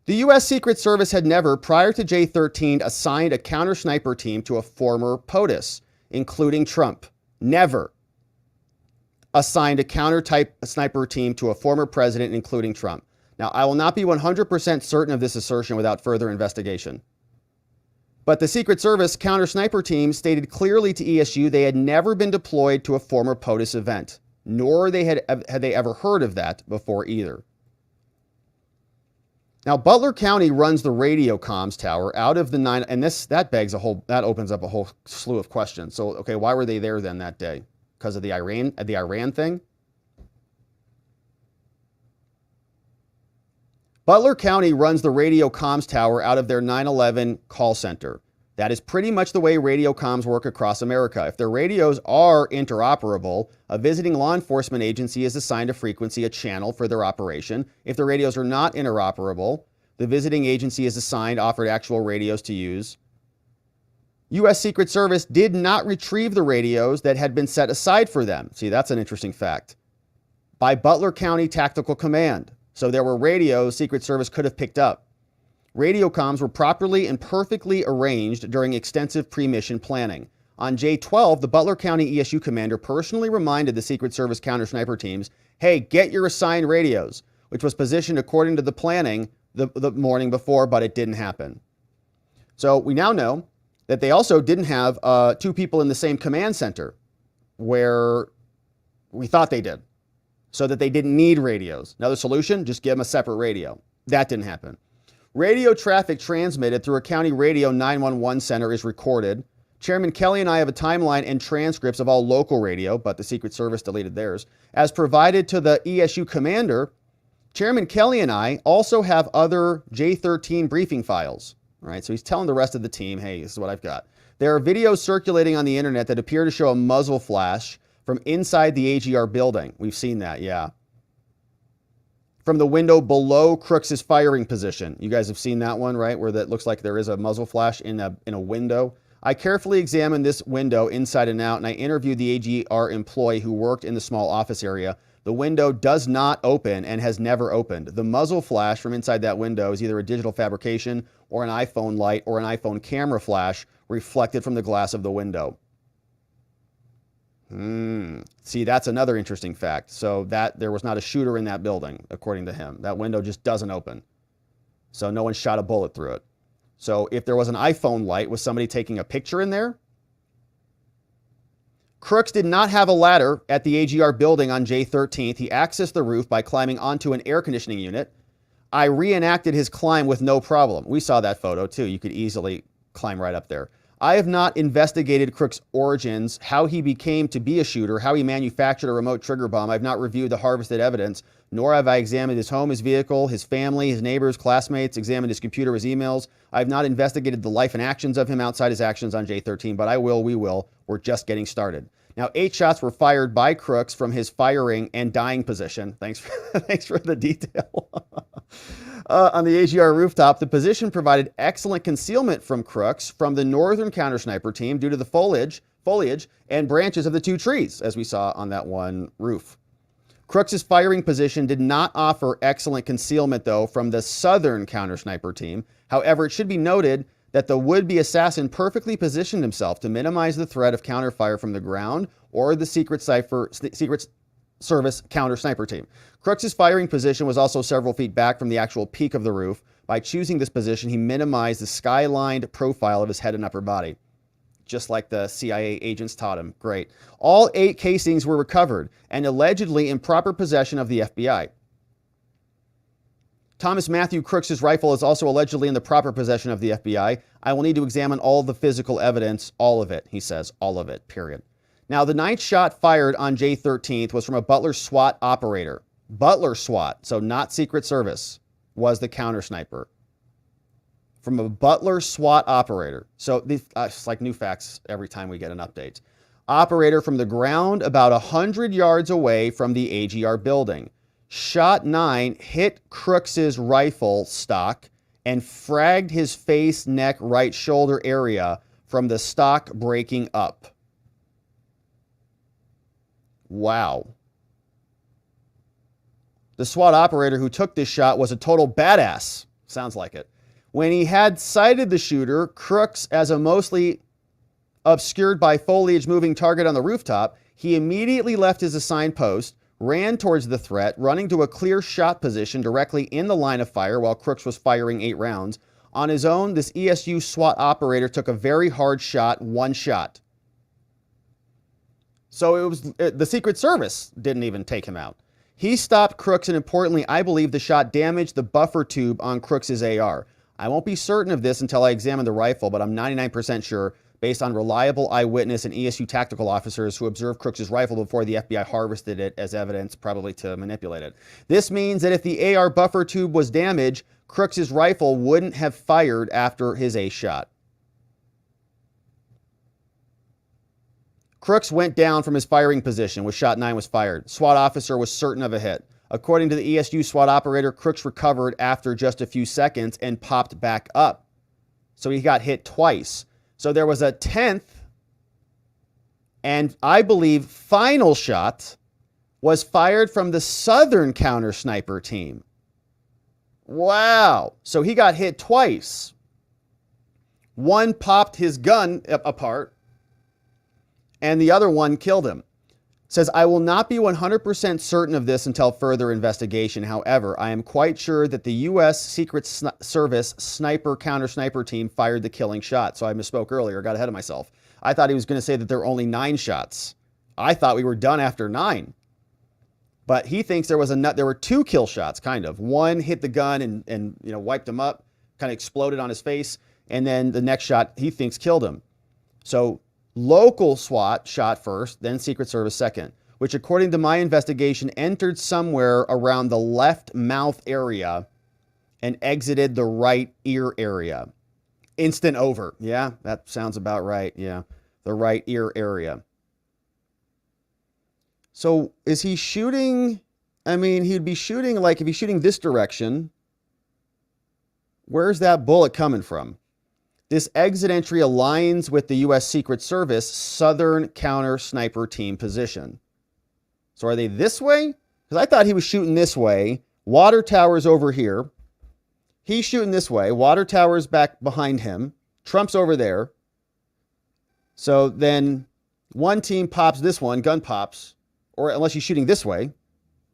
the U.S. Secret Service had never, prior to J13, assigned a counter-sniper team to a former POTUS, including Trump. Never assigned a counter-type sniper team to a former president, including Trump. Now, I will not be 100% certain of this assertion without further investigation. But the Secret Service counter-sniper team stated clearly to ESU they had never been deployed to a former POTUS event, nor had they ever heard of that before either. Now, Butler County runs the radio comms tower out of the nine, and that opens up a whole slew of questions. So, okay, why were they there then that day? Because of the Iran thing? Butler County runs the radio comms tower out of their 9/11 call center. That is pretty much the way radio comms work across America. If their radios are interoperable, a visiting law enforcement agency is assigned a frequency, a channel for their operation. If the radios are not interoperable, the visiting agency is offered actual radios to use. U.S. Secret Service did not retrieve the radios that had been set aside for them. See, that's an interesting fact. By Butler County Tactical Command. So there were radios Secret Service could have picked up. Radio comms were properly and perfectly arranged during extensive pre-mission planning. On J-12, the Butler County ESU commander personally reminded the Secret Service counter-sniper teams, hey, get your assigned radios, which was positioned according to the planning the morning before, but it didn't happen. So we now know that they also didn't have two people in the same command center where we thought they did, so that they didn't need radios. Another solution, just give them a separate radio. That didn't happen. Radio traffic transmitted through a county radio 911 center is recorded. Chairman Kelly and I have a timeline and transcripts of all local radio, but the Secret Service deleted theirs. As provided to the ESU commander, Chairman Kelly and I also have other J13 briefing files. All right, so he's telling the rest of the team, hey, this is what I've got. There are videos circulating on the internet that appear to show a muzzle flash from inside the AGR building. We've seen that, yeah. From the window below Crooks' firing position. You guys have seen that one, right? Where that looks like there is a muzzle flash in a window. I carefully examined this window inside and out, and I interviewed the AGR employee who worked in the small office area. The window does not open and has never opened. The muzzle flash from inside that window is either a digital fabrication or an iPhone light or an iPhone camera flash reflected from the glass of the window. See, that's another interesting fact. So that there was not a shooter in that building, according to him. That window just doesn't open. So no one shot a bullet through it. So if there was an iPhone light, was somebody taking a picture in there? Crooks did not have a ladder at the AGR building on J13th. He accessed the roof by climbing onto an air conditioning unit. I reenacted his climb with no problem. We saw that photo too. You could easily climb right up there. I have not investigated Crooks' origins, how he became to be a shooter, how he manufactured a remote trigger bomb. I've not reviewed the harvested evidence, nor have I examined his home, his vehicle, his family, his neighbors, classmates, examined his computer, his emails. I have not investigated the life and actions of him outside his actions on J13, but I will, we will. We're just getting started. Now, 8 shots were fired by Crooks from his firing and dying position. Thanks for the detail. On the AGR rooftop, the position provided excellent concealment from Crooks from the northern counter-sniper team due to the foliage and branches of the 2 trees, as we saw on that one roof. Crooks' firing position did not offer excellent concealment, though, from the southern counter-sniper team. However, it should be noted that the would-be assassin perfectly positioned himself to minimize the threat of counterfire from the ground or the Secret Service counter-sniper team. Crooks' firing position was also several feet back from the actual peak of the roof. By choosing this position, he minimized the skylined profile of his head and upper body, just like the CIA agents taught him. Great. All 8 casings were recovered and allegedly in proper possession of the FBI. Thomas Matthew Crooks' rifle is also allegedly in the proper possession of the FBI. I will need to examine all the physical evidence, all of it, he says, all of it, period. Now, the 9th shot fired on J13th was from a Butler SWAT operator. Butler SWAT, so not Secret Service, was the counter sniper. From a Butler SWAT operator. So it's like new facts every time we get an update. Operator from the ground about 100 yards away from the AGR building. Shot 9 hit Crooks' rifle stock and fragged his face, neck, right shoulder area from the stock breaking up. Wow. The SWAT operator who took this shot was a total badass. Sounds like it. When he had sighted the shooter, Crooks, as a mostly obscured by foliage moving target on the rooftop, he immediately left his assigned post, ran towards the threat, running to a clear shot position directly in the line of fire while Crooks was firing 8 rounds. On his own, this ESU SWAT operator took a very hard shot, 1 shot. So it was the Secret Service didn't even take him out. He stopped Crooks, and importantly, I believe the shot damaged the buffer tube on Crooks' AR. I won't be certain of this until I examine the rifle, but I'm 99% sure, based on reliable eyewitness and ESU tactical officers who observed Crooks' rifle before the FBI harvested it as evidence, probably to manipulate it. This means that if the AR buffer tube was damaged, Crooks' rifle wouldn't have fired after his ace shot. Crooks went down from his firing position when shot 9 was fired. SWAT officer was certain of a hit. According to the ESU SWAT operator, Crooks recovered after just a few seconds and popped back up. So he got hit twice. So there was a 10th and I believe final shot was fired from the southern counter sniper team. Wow. So he got hit twice. One popped his gun apart, and the other one killed him. Says, I will not be 100% certain of this until further investigation. However, I am quite sure that the U.S. Secret Service counter-sniper team fired the killing shot. So I misspoke earlier, got ahead of myself. I thought he was going to say that there were only 9 shots. I thought we were done after 9. But he thinks there were 2 kill shots, kind of. One hit the gun and wiped him up, kind of exploded on his face. And then the next shot, he thinks, killed him. So local SWAT shot first, then Secret Service second, which according to my investigation entered somewhere around the left mouth area and exited the right ear area. Instant over. Yeah, that sounds about right. Yeah, the right ear area. So is he shooting? I mean, he'd be shooting, like if he's shooting this direction, where's that bullet coming from? This exit entry aligns with the U.S. Secret Service Southern Counter Sniper Team position. So are they this way? Because I thought he was shooting this way. Water tower's over here. He's shooting this way. Water tower's back behind him. Trump's over there. So then one team pops this one, gun pops. Or unless he's shooting this way.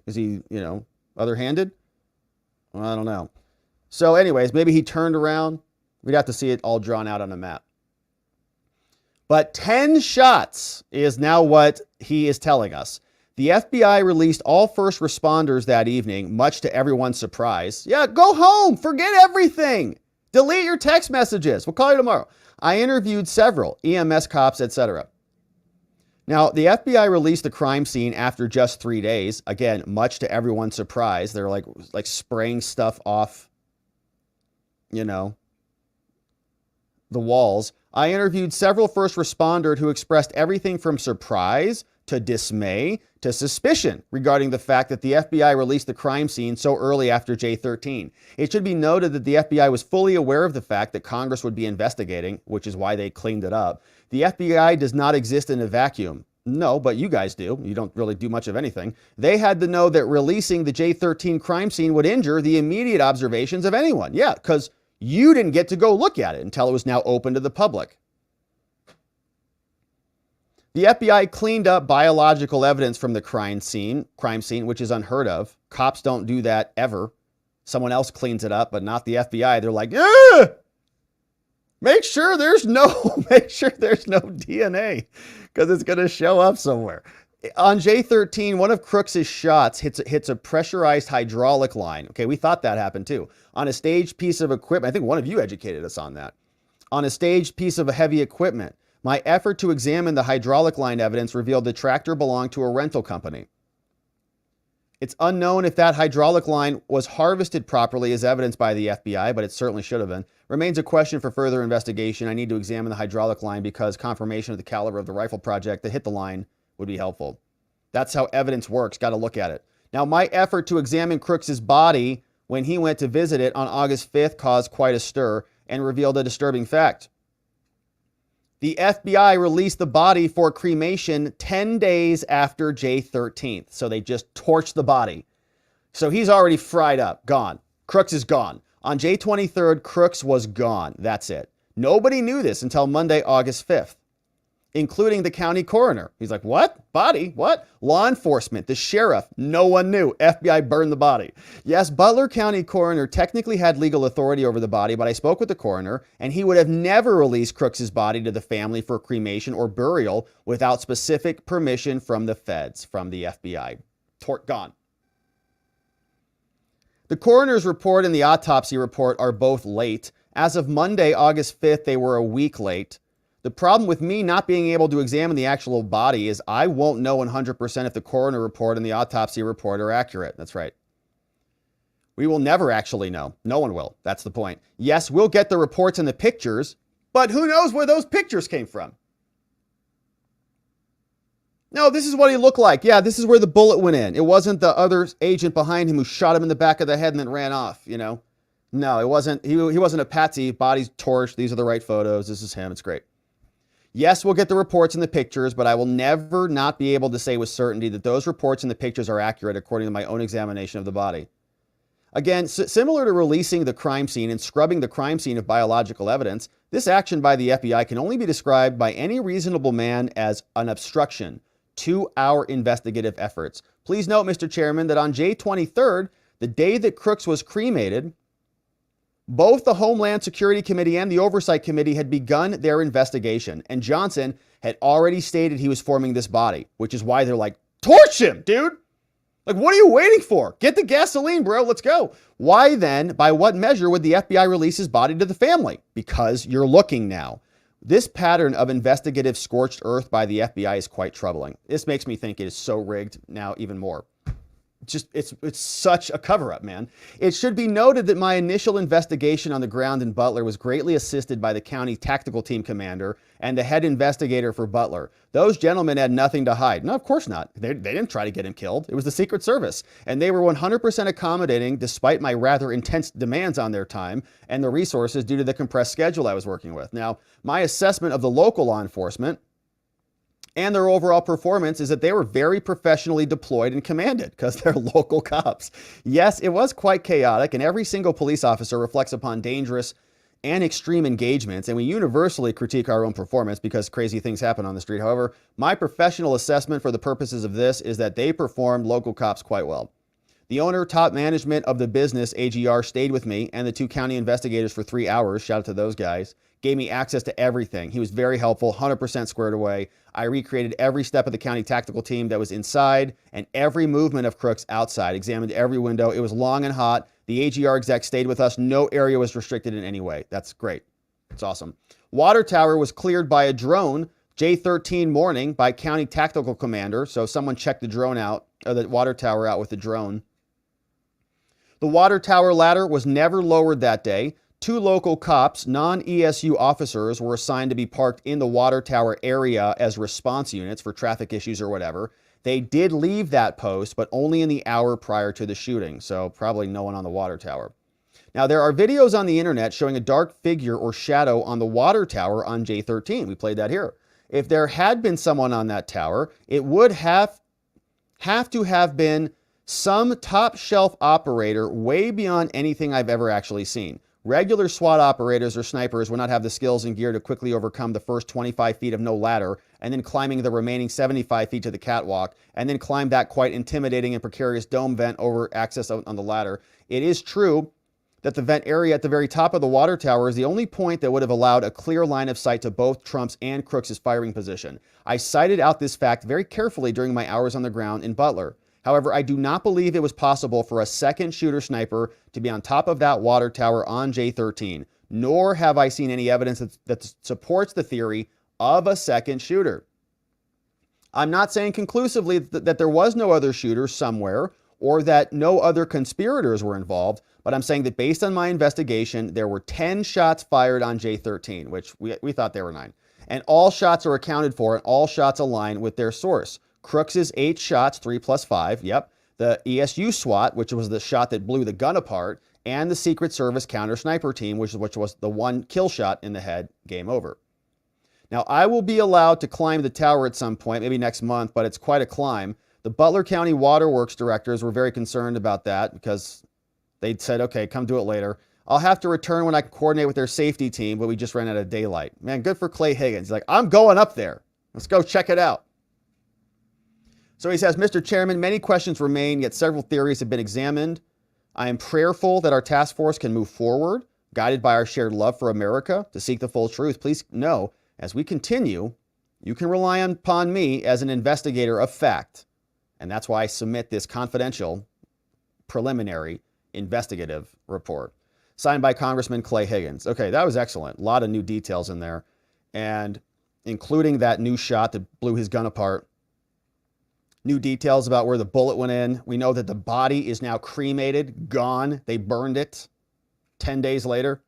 Is he, other-handed? Well, I don't know. So anyways, maybe he turned around. We'd have to see it all drawn out on a map. But 10 shots is now what he is telling us. The FBI released all first responders that evening, much to everyone's surprise. Yeah, go home. Forget everything. Delete your text messages. We'll call you tomorrow. I interviewed several EMS cops, etc. Now, the FBI released the crime scene after just 3 days. Again, much to everyone's surprise. They're like spraying stuff off, the walls. I interviewed several first responders who expressed everything from surprise to dismay to suspicion regarding the fact that the FBI released the crime scene so early after J13. It should be noted that the FBI was fully aware of the fact that Congress would be investigating, which is why they cleaned it up. The FBI does not exist in a vacuum. No, but you guys do. You don't really do much of anything. They had to know that releasing the J13 crime scene would injure the immediate observations of anyone. Yeah, because you didn't get to go look at it until it was now open to the public. The FBI cleaned up biological evidence from the crime scene, which is unheard of. Cops don't do that ever. Someone else cleans it up, but not the FBI. They're like, yeah! Make sure there's no DNA because it's going to show up somewhere. On J13, one of Crooks' shots hits a pressurized hydraulic line. Okay, we thought that happened too. On a staged piece of equipment, I think one of you educated us on that. On a staged piece of heavy equipment, my effort to examine the hydraulic line evidence revealed the tractor belonged to a rental company. It's unknown if that hydraulic line was harvested properly as evidenced by the FBI, but it certainly should have been. Remains a question for further investigation. I need to examine the hydraulic line because confirmation of the caliber of the rifle project that hit the line would be helpful. That's how evidence works. Got to look at it. Now, my effort to examine Crooks' body when he went to visit it on August 5th caused quite a stir and revealed a disturbing fact. The FBI released the body for cremation 10 days after J13th. So they just torched the body. So he's already fried up, gone. Crooks is gone. On J23rd, Crooks was gone. That's it. Nobody knew this until Monday, August 5th, including the county coroner. He's like, what? Body? What? Law enforcement, the sheriff. No one knew. FBI burned the body. Yes, Butler County coroner technically had legal authority over the body, but I spoke with the coroner, and he would have never released Crooks' body to the family for cremation or burial without specific permission from the feds, from the FBI. Gone. The coroner's report and the autopsy report are both late. As of Monday, August 5th, they were a week late. The problem with me not being able to examine the actual body is I won't know 100% if the coroner report and the autopsy report are accurate. That's right. We will never actually know. No one will. That's the point. Yes, we'll get the reports and the pictures, but who knows where those pictures came from? No, this is what he looked like. Yeah, this is where the bullet went in. It wasn't the other agent behind him who shot him in the back of the head and then ran off, No, it wasn't. He wasn't a patsy. Body's torched. These are the right photos. This is him. It's great. Yes, we'll get the reports and the pictures, but I will never not be able to say with certainty that those reports and the pictures are accurate according to my own examination of the body. Again, similar to releasing the crime scene and scrubbing the crime scene of biological evidence, this action by the FBI can only be described by any reasonable man as an obstruction to our investigative efforts. Please note, Mr. Chairman, that on J 23rd, the day that Crooks was cremated, both the Homeland Security Committee and the Oversight Committee had begun their investigation, and Johnson had already stated he was forming this body, which is why they're like, torch him, dude! Like, what are you waiting for? Get the gasoline, bro. Let's go. Why then, by what measure would the FBI release his body to the family? Because you're looking now. This pattern of investigative scorched earth by the FBI is quite troubling. This makes me think it is so rigged now even more. It's such a cover-up, man. It should be noted that my initial investigation on the ground in Butler was greatly assisted by the county tactical team commander and the head investigator for Butler. Those gentlemen had nothing to hide. No, of course not. They didn't try to get him killed. It was the Secret Service. And they were 100% accommodating despite my rather intense demands on their time and the resources due to the compressed schedule I was working with. Now, my assessment of the local law enforcement and their overall performance is that they were very professionally deployed and commanded because they're local cops. Yes, it was quite chaotic, and every single police officer reflects upon dangerous and extreme engagements, and we universally critique our own performance because crazy things happen on the street. However, my professional assessment for the purposes of this is that they performed local cops quite well. The owner, top management of the business, AGR, stayed with me and the 2 county investigators for 3 hours. Shout out to those guys. Gave me access to everything. He was very helpful, 100% squared away. I recreated every step of the county tactical team that was inside and every movement of Crooks outside. Examined every window. It was long and hot. The AGR exec stayed with us. No area was restricted in any way. That's great. It's awesome. Water tower was cleared by a drone, J13 morning, by county tactical commander. So someone checked the drone out, or the water tower out with the drone. The water tower ladder was never lowered that day. 2 local cops, non-ESU officers, were assigned to be parked in the water tower area as response units for traffic issues or whatever. They did leave that post, but only in the hour prior to the shooting, so probably no one on the water tower. Now, there are videos on the internet showing a dark figure or shadow on the water tower on J13. We played that here. If there had been someone on that tower, it would have to have been some top shelf operator way beyond anything I've ever actually seen. Regular SWAT operators or snipers would not have the skills and gear to quickly overcome the first 25 feet of no ladder and then climbing the remaining 75 feet to the catwalk and then climb that quite intimidating and precarious dome vent over access on the ladder. It is true that the vent area at the very top of the water tower is the only point that would have allowed a clear line of sight to both Trump's and Crooks' firing position. I cited out this fact very carefully during my hours on the ground in Butler. However, I do not believe it was possible for a second shooter sniper to be on top of that water tower on J13, nor have I seen any evidence that supports the theory of a second shooter. I'm not saying conclusively that there was no other shooter somewhere or that no other conspirators were involved, but I'm saying that based on my investigation, there were 10 shots fired on J13, which we thought there were 9. And all shots are accounted for and all shots align with their source. Crooks' 8 shots, 3 plus 5, yep. The ESU SWAT, which was the shot that blew the gun apart, and the Secret Service counter sniper team, which was the 1 kill shot in the head, game over. Now, I will be allowed to climb the tower at some point, maybe next month, but it's quite a climb. The Butler County Waterworks directors were very concerned about that because they'd said, okay, come do it later. I'll have to return when I can coordinate with their safety team, but we just ran out of daylight. Man, good for Clay Higgins. He's like, I'm going up there. Let's go check it out. So he says, Mr. Chairman, many questions remain, yet several theories have been examined. I am prayerful that our task force can move forward, guided by our shared love for America, to seek the full truth. Please know, as we continue, you can rely upon me as an investigator of fact. And that's why I submit this confidential, preliminary, investigative report. Signed by Congressman Clay Higgins. Okay, that was excellent. A lot of new details in there. And including that new shot that blew his gun apart. New details about where the bullet went in. We know that the body is now cremated, gone. They burned it 10 days later.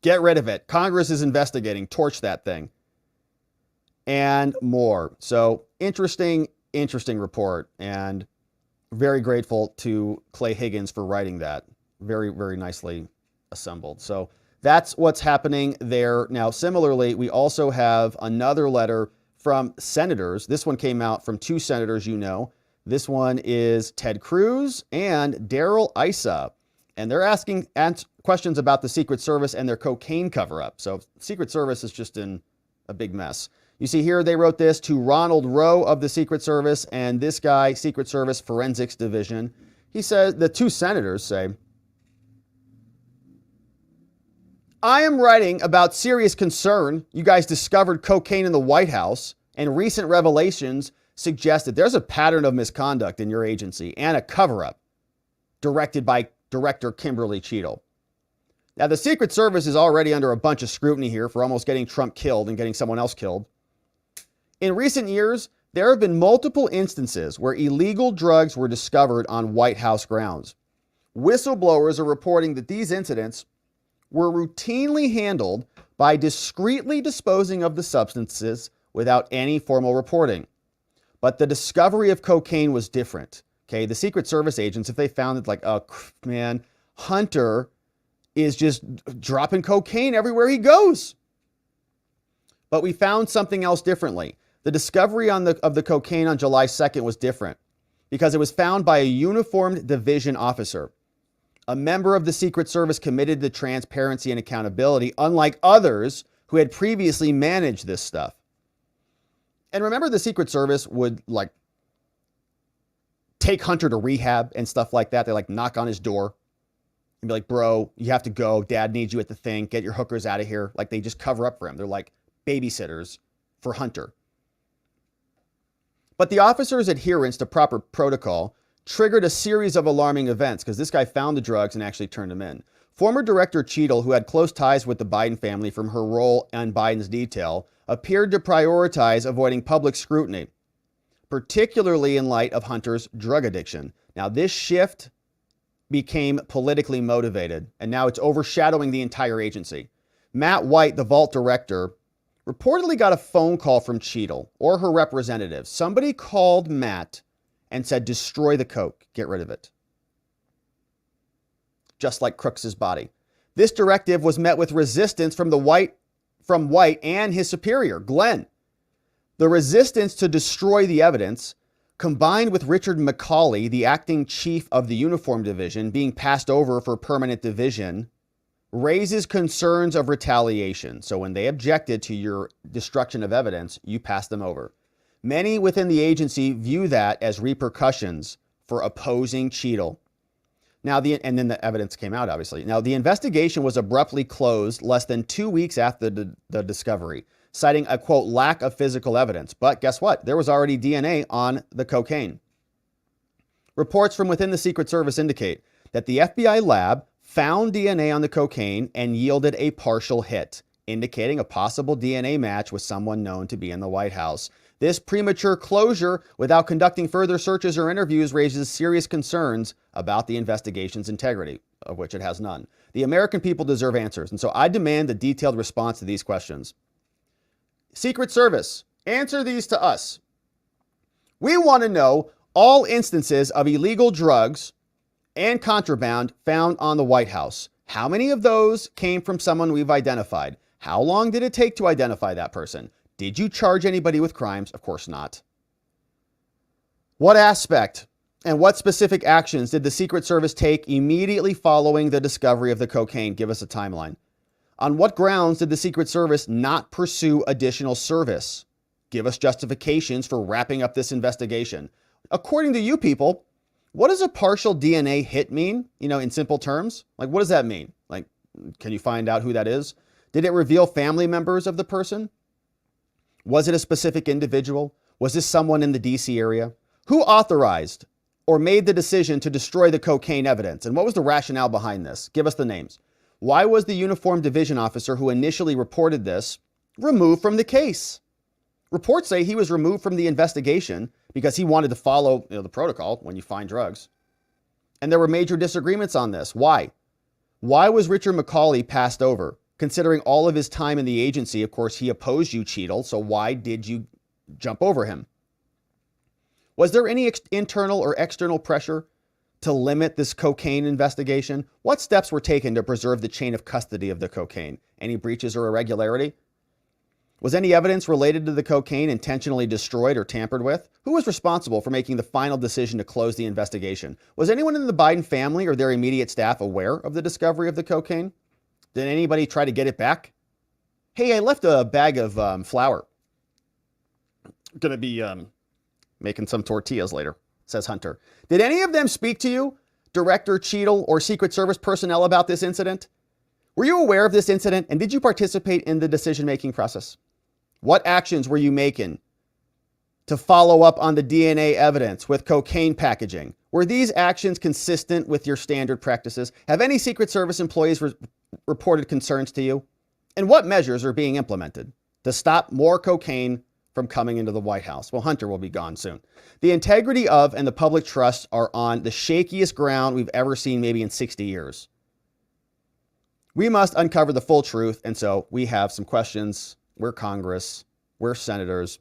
Get rid of it. Congress is investigating. Torch that thing. And more. So interesting report. And very grateful to Clay Higgins for writing that. Very, very nicely assembled. So that's what's happening there. Now, similarly, we also have another letter from senators. This one came out from 2 senators, you know. This one is Ted Cruz and Daryl Issa. And they're asking questions about the Secret Service and their cocaine cover-up. So Secret Service is just in a big mess. You see here, they wrote this to Ronald Rowe of the Secret Service and this guy, Secret Service Forensics Division. He says, the two senators say, I am writing about serious concern. You guys discovered cocaine in the White House, and recent revelations suggest that there's a pattern of misconduct in your agency and a cover-up directed by Director Kimberly Cheadle. Now, the Secret Service is already under a bunch of scrutiny here for almost getting Trump killed and getting someone else killed. In recent years, there have been multiple instances where illegal drugs were discovered on White House grounds. Whistleblowers are reporting that these incidents were routinely handled by discreetly disposing of the substances without any formal reporting. But the discovery of cocaine was different. Okay, the Secret Service agents, if they found it like, oh man, Hunter is just dropping cocaine everywhere he goes. But we found something else differently. The discovery of the cocaine on July 2nd was different because it was found by a uniformed division officer, a member of the Secret Service committed to transparency and accountability, unlike others who had previously managed this stuff. And remember, the Secret Service would like take Hunter to rehab and stuff like that. They like knock on his door and be like, bro, you have to go. Dad needs you at the thing. Get your hookers out of here. Like they just cover up for him. They're like babysitters for Hunter. But the officer's adherence to proper protocol triggered a series of alarming events because this guy found the drugs and actually turned them in. Former Director Cheadle, who had close ties with the Biden family from her role on Biden's detail, appeared to prioritize avoiding public scrutiny, particularly in light of Hunter's drug addiction. Now, this shift became politically motivated, and now it's overshadowing the entire agency. Matt White, the vault director, reportedly got a phone call from Cheadle or her representative. Somebody called Matt and said, destroy the coke, get rid of it. Just like Crooks' body. This directive was met with resistance from White and his superior, Glenn. The resistance to destroy the evidence, combined with Richard McCauley, the acting chief of the Uniform Division, being passed over for permanent division, raises concerns of retaliation. So when they objected to your destruction of evidence, you pass them over. Many within the agency view that as repercussions for opposing Cheadle. Now, and then the evidence came out, obviously. Now, the investigation was abruptly closed less than 2 weeks after the discovery, citing a, quote, lack of physical evidence. But guess what? There was already DNA on the cocaine. Reports from within the Secret Service indicate that the FBI lab found DNA on the cocaine and yielded a partial hit, indicating a possible DNA match with someone known to be in the White House. This premature closure without conducting further searches or interviews raises serious concerns about the investigation's integrity, of which it has none. The American people deserve answers, and so I demand a detailed response to these questions. Secret Service, answer these to us. We want to know all instances of illegal drugs and contraband found on the White House. How many of those came from someone we've identified? How long did it take to identify that person? Did you charge anybody with crimes? Of course not. What aspect and what specific actions did the Secret Service take immediately following the discovery of the cocaine? Give us a timeline. On what grounds did the Secret Service not pursue additional service? Give us justifications for wrapping up this investigation. According to you people, what does a partial DNA hit mean? You know, in simple terms, like what does that mean? Like, can you find out who that is? Did it reveal family members of the person? Was it a specific individual? Was this someone in the DC area? Who authorized or made the decision to destroy the cocaine evidence? And what was the rationale behind this? Give us the names. Why was the uniformed division officer who initially reported this removed from the case? Reports say he was removed from the investigation because he wanted to follow the protocol when you find drugs. And there were major disagreements on this. Why? Why was Richard McCauley passed over? Considering all of his time in the agency, of course, he opposed you, Cheadle, so why did you jump over him? Was there any internal or external pressure to limit this cocaine investigation? What steps were taken to preserve the chain of custody of the cocaine? Any breaches or irregularity? Was any evidence related to the cocaine intentionally destroyed or tampered with? Who was responsible for making the final decision to close the investigation? Was anyone in the Biden family or their immediate staff aware of the discovery of the cocaine? Did anybody try to get it back? Hey, I left a bag of flour. Gonna be making some tortillas later, says Hunter. Did any of them speak to you, Director Cheadle, or Secret Service personnel about this incident? Were you aware of this incident, and did you participate in the decision-making process? What actions were you making to follow up on the DNA evidence with cocaine packaging? Were these actions consistent with your standard practices? Have any Secret Service employees reported concerns to you? And what measures are being implemented to stop more cocaine from coming into the White House? Well, Hunter will be gone soon. The integrity of and the public trust are on the shakiest ground we've ever seen, maybe in 60 years. We must uncover the full truth, and so we have some questions. We're Congress. We're senators.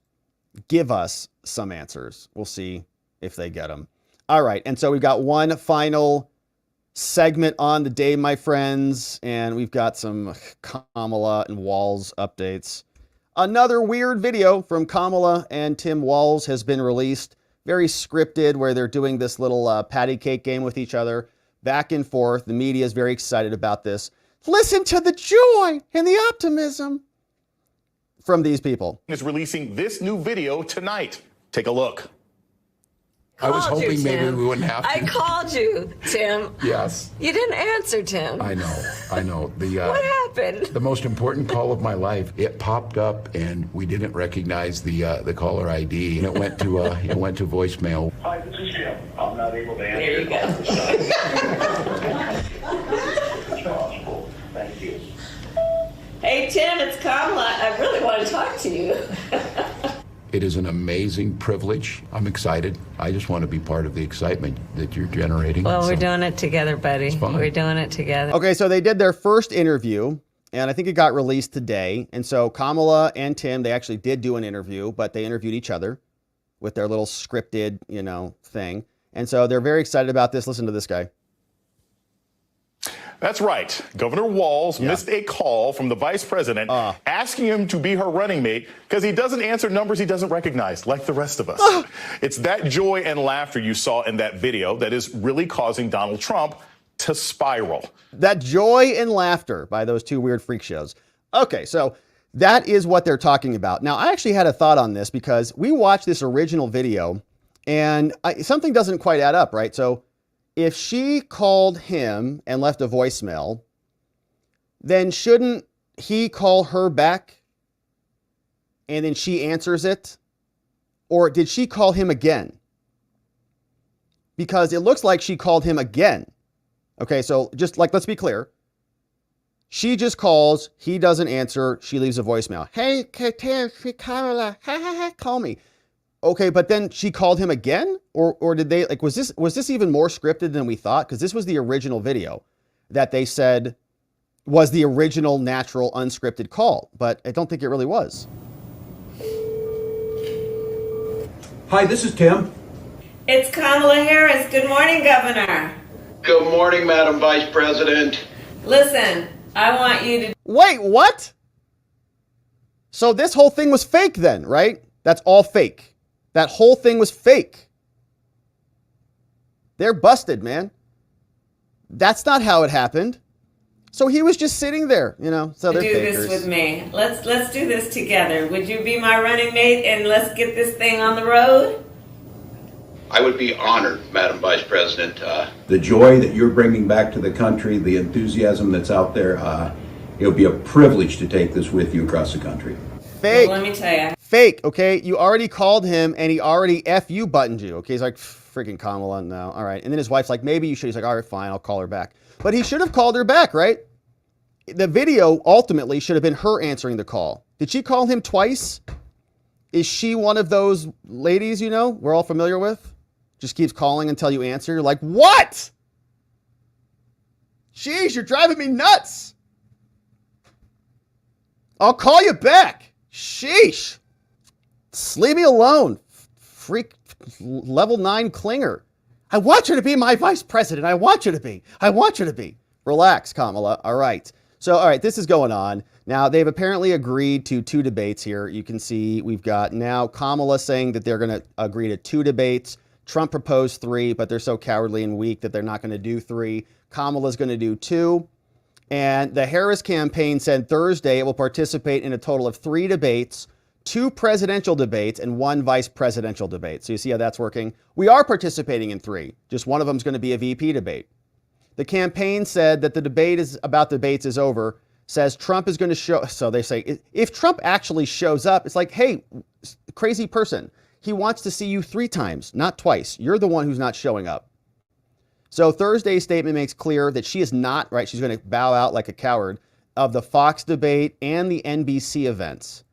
Give us some answers. We'll see if they get them. All right, and so we've got one final segment on the day, my friends, and we've got some Kamala and Walz updates. Another weird video from Kamala and Tim Walz has been released. Very scripted, where they're doing this little patty cake game with each other, back and forth. The media is very excited about this. Listen to the joy and the optimism from these people. Is releasing this new video tonight. Take a look. I was hoping maybe we wouldn't have to. I called you, Tim. Yes. You didn't answer, Tim. I know. What happened? The most important call of my life. It popped up, and we didn't recognize the caller ID, and it went to voicemail. Hi, this is Jim. I'm not able to answer. There you go. Thank you. Hey, Tim, it's Kamala. I really want to talk to you. It is an amazing privilege. I'm excited. I just want to be part of the excitement that you're generating. Well, we're doing it together, buddy. We're doing it together. Okay, so they did their first interview, and I think it got released today. And so Kamala and Tim, they actually did do an interview, but they interviewed each other with their little scripted, thing. And so they're very excited about this. Listen to this guy. That's right. Governor Walz missed a call from the vice president asking him to be her running mate because he doesn't answer numbers he doesn't recognize, like the rest of us. It's that joy and laughter you saw in that video that is really causing Donald Trump to spiral. That joy and laughter by those two weird freak shows. Okay, so that is what they're talking about. Now, I actually had a thought on this because we watched this original video and something doesn't quite add up, right? So if she called him and left a voicemail, then shouldn't he call her back and then she answers it? Or did she call him again? Because it looks like she called him again. Okay, so just let's be clear. She just calls, he doesn't answer, she leaves a voicemail. Hey, Kamala, call me. Okay, but then she called him again? Or did they, was this even more scripted than we thought? Because this was the original video that they said was the original natural unscripted call, but I don't think it really was. Hi, this is Tim. It's Kamala Harris. Good morning, Governor. Good morning, Madam Vice President. Listen, I want you to... Wait, what? So this whole thing was fake then, right? That's all fake. That whole thing was fake. They're busted, man. That's not how it happened. So he was just sitting there, so they're fakers. Do this with me. Let's do this together. Would you be my running mate and let's get this thing on the road? I would be honored, Madam Vice President. The joy that you're bringing back to the country, the enthusiasm that's out there, it would be a privilege to take this with you across the country. Fake. Well, let me tell you. Fake, okay? You already called him and he already F-you buttoned you. Okay, he's like, freaking Kamala, no. All right. And then his wife's like, maybe you should. He's like, all right, fine, I'll call her back. But he should have called her back, right? The video ultimately should have been her answering the call. Did she call him twice? Is she one of those ladies, we're all familiar with? Just keeps calling until you answer. You're like, what? Jeez, you're driving me nuts. I'll call you back. Sheesh. Just leave me alone. Freak level 9 clinger. I want you to be my vice president. I want you to be. Relax, Kamala. All right. So, all right, this is going on. Now, they've apparently agreed to 2 debates here. You can see we've got now Kamala saying that they're going to agree to 2 debates. Trump proposed 3, but they're so cowardly and weak that they're not going to do 3. Kamala's going to do 2. And the Harris campaign said Thursday it will participate in a total of 3 debates, 2 presidential debates, and 1 vice presidential debate. So you see how that's working? We are participating in 3. Just one of them is going to be a VP debate. The campaign said that the debate is about debates is over, says Trump is going to show. So they say, if Trump actually shows up, it's like, hey, crazy person. He wants to see you 3 times, not twice. You're the one who's not showing up. So Thursday's statement makes clear that she is not, right, she's going to bow out like a coward of the Fox debate and the NBC events,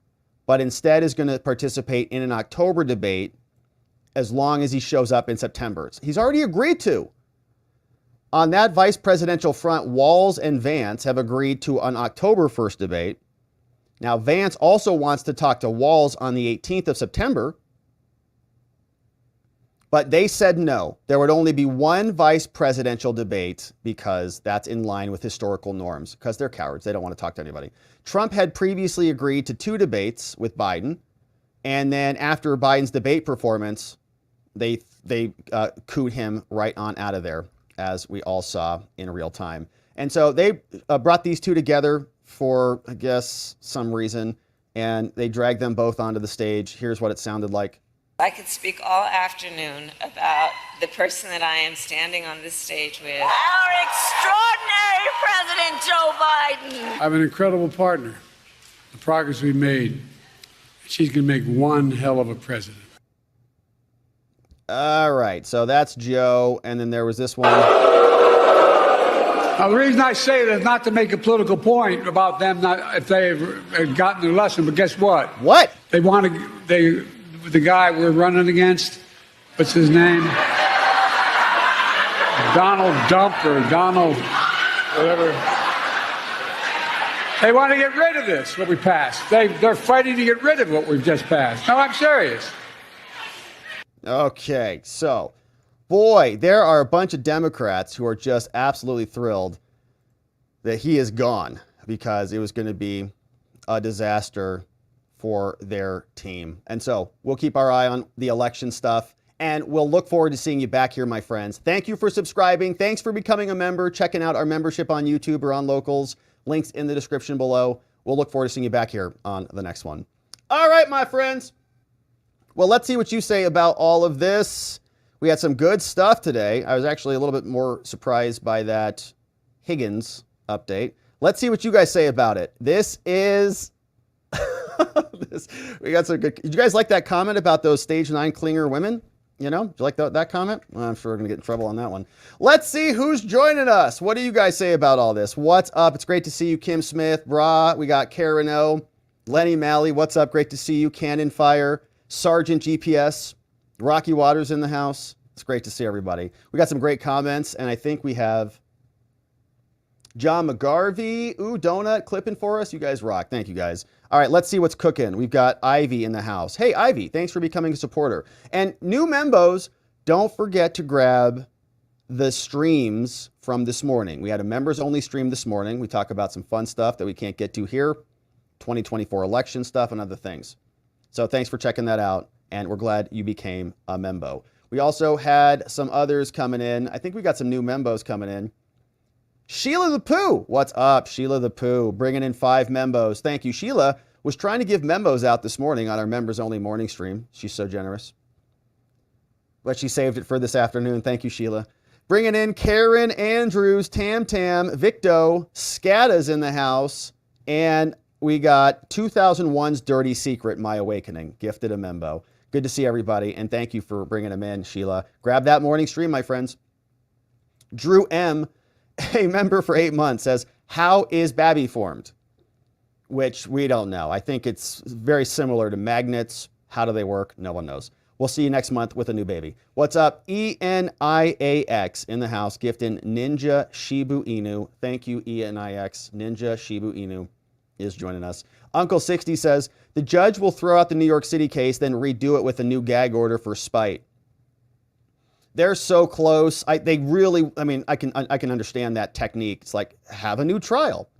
but instead is going to participate in an October debate as long as he shows up in September. He's already agreed to. On that vice presidential front, Walz and Vance have agreed to an October 1st debate. Now, Vance also wants to talk to Walz on the 18th of September, but they said no. There would only be 1 vice presidential debate because that's in line with historical norms, because they're cowards. They don't want to talk to anybody. Trump had previously agreed to 2 debates with Biden, and then after Biden's debate performance, they cooed him right on out of there, as we all saw in real time. And so they brought these 2 together for, I guess, some reason, and they dragged them both onto the stage. Here's what it sounded like. I could speak all afternoon about the person that I am standing on this stage with. Our extraordinary President Joe Biden. I have an incredible partner. The progress we've made, she's going to make one hell of a president. All right, so that's Joe, and then there was this one. Now, the reason I say that is not to make a political point about them not if they've gotten their lesson, but guess what? What? They want to. The guy we're running against, what's his name? Donald Dump or Donald whatever. They want to get rid of this, what we passed. They're fighting to get rid of what we've just passed. No, I'm serious. Okay, so, boy, there are a bunch of Democrats who are just absolutely thrilled that he is gone because it was going to be a disaster for their team. And so we'll keep our eye on the election stuff, and we'll look forward to seeing you back here, my friends. Thank you for subscribing. Thanks for becoming a member, checking out our membership on YouTube or on Locals. Links in the description below. We'll look forward to seeing you back here on the next one. All right, my friends. Well, let's see what you say about all of this. We had some good stuff today. I was actually a little bit more surprised by that Higgins update. Let's see what you guys say about it. This is... we got some good... Did you guys like that comment about those stage 9 clinger women? You know, did you like that comment? Well, I'm sure we're going to get in trouble on that one. Let's see who's joining us. What do you guys say about all this? What's up? It's great to see you, Kim Smith, Bra. We got Karen O, Lenny Malley. What's up? Great to see you, Cannon Fire, Sergeant GPS, Rocky Waters in the house. It's great to see everybody. We got some great comments, and I think we have John McGarvey. Ooh, donut clipping for us. You guys rock. Thank you, guys. All right, let's see what's cooking. We've got Ivy in the house. Hey, Ivy, thanks for becoming a supporter. And new members, don't forget to grab the streams from this morning. We had a members-only stream this morning. We talk about some fun stuff that we can't get to here, 2024 election stuff and other things. So thanks for checking that out, and we're glad you became a membo. We also had some others coming in. I think we got some new membos coming in. Sheila the Pooh. What's up, Sheila the Pooh? Bringing in 5 membos. Thank you. Sheila was trying to give membos out this morning on our members-only morning stream. She's so generous. But she saved it for this afternoon. Thank you, Sheila. Bringing in Karen Andrews, Tam Tam, Victo, Scata's in the house, and we got 2001's Dirty Secret, My Awakening. Gifted a membo. Good to see everybody, and thank you for bringing them in, Sheila. Grab that morning stream, my friends. Drew M., a member for 8 months, says, how is Babby formed? Which we don't know. I think it's very similar to magnets. How do they work? No one knows. We'll see you next month with a new baby. What's up? ENIAX in the house, gifting Ninja Shibu Inu. Thank you, ENIX. Ninja Shibu Inu is joining us. Uncle 60 says, the judge will throw out the New York City case, then redo it with a new gag order for spite. They're so close. I can understand that technique. It's like, have a new trial.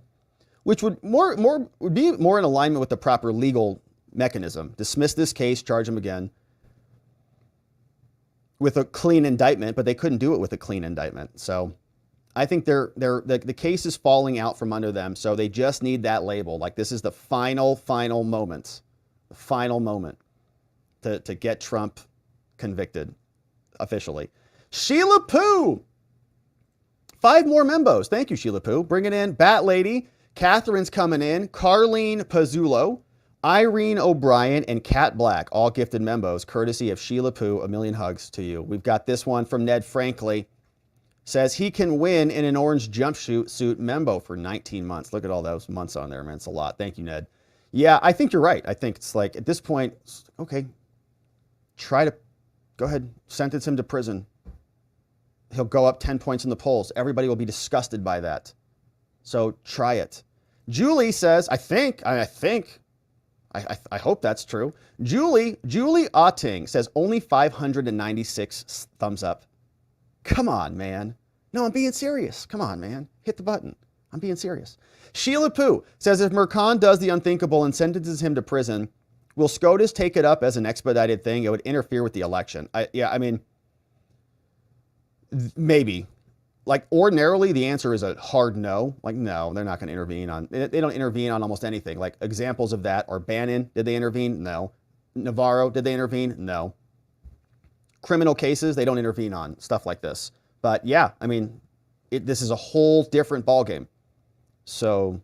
which would be more in alignment with the proper legal mechanism. Dismiss this case, charge him again with a clean indictment, but they couldn't do it with a clean indictment. So I think the case is falling out from under them. So they just need that label. Like, this is the final moment, to get Trump convicted officially. Sheila Poo, 5 more membos. Thank you, Sheila Poo. Bring it in. Bat Lady, Catherine's coming in. Carlene Pazzulo, Irene O'Brien, and Kat Black, all gifted membos, courtesy of Sheila Poo. A million hugs to you. We've got this one from Ned Frankley. Says he can win in an orange jumpsuit membo for 19 months. Look at all those months on there, man. It's a lot. Thank you, Ned. Yeah, I think you're right. I think it's like, at this point, okay, go ahead, sentence him to prison. He'll go up 10 points in the polls. Everybody will be disgusted by that. So try it. Julie says, I hope that's true. Julie Otting says only 596 thumbs up. Come on, man. No, I'm being serious. Come on, man. Hit the button. I'm being serious. Sheila Poo says if Mercan does the unthinkable and sentences him to prison, will SCOTUS take it up as an expedited thing? It would interfere with the election. Maybe. Like, ordinarily, the answer is a hard no. Like, no, they're not going to intervene on. They don't intervene on almost anything. Like, examples of that are Bannon. Did they intervene? No. Navarro, did they intervene? No. Criminal cases, they don't intervene on stuff like this. But yeah, I mean, this is a whole different ballgame. So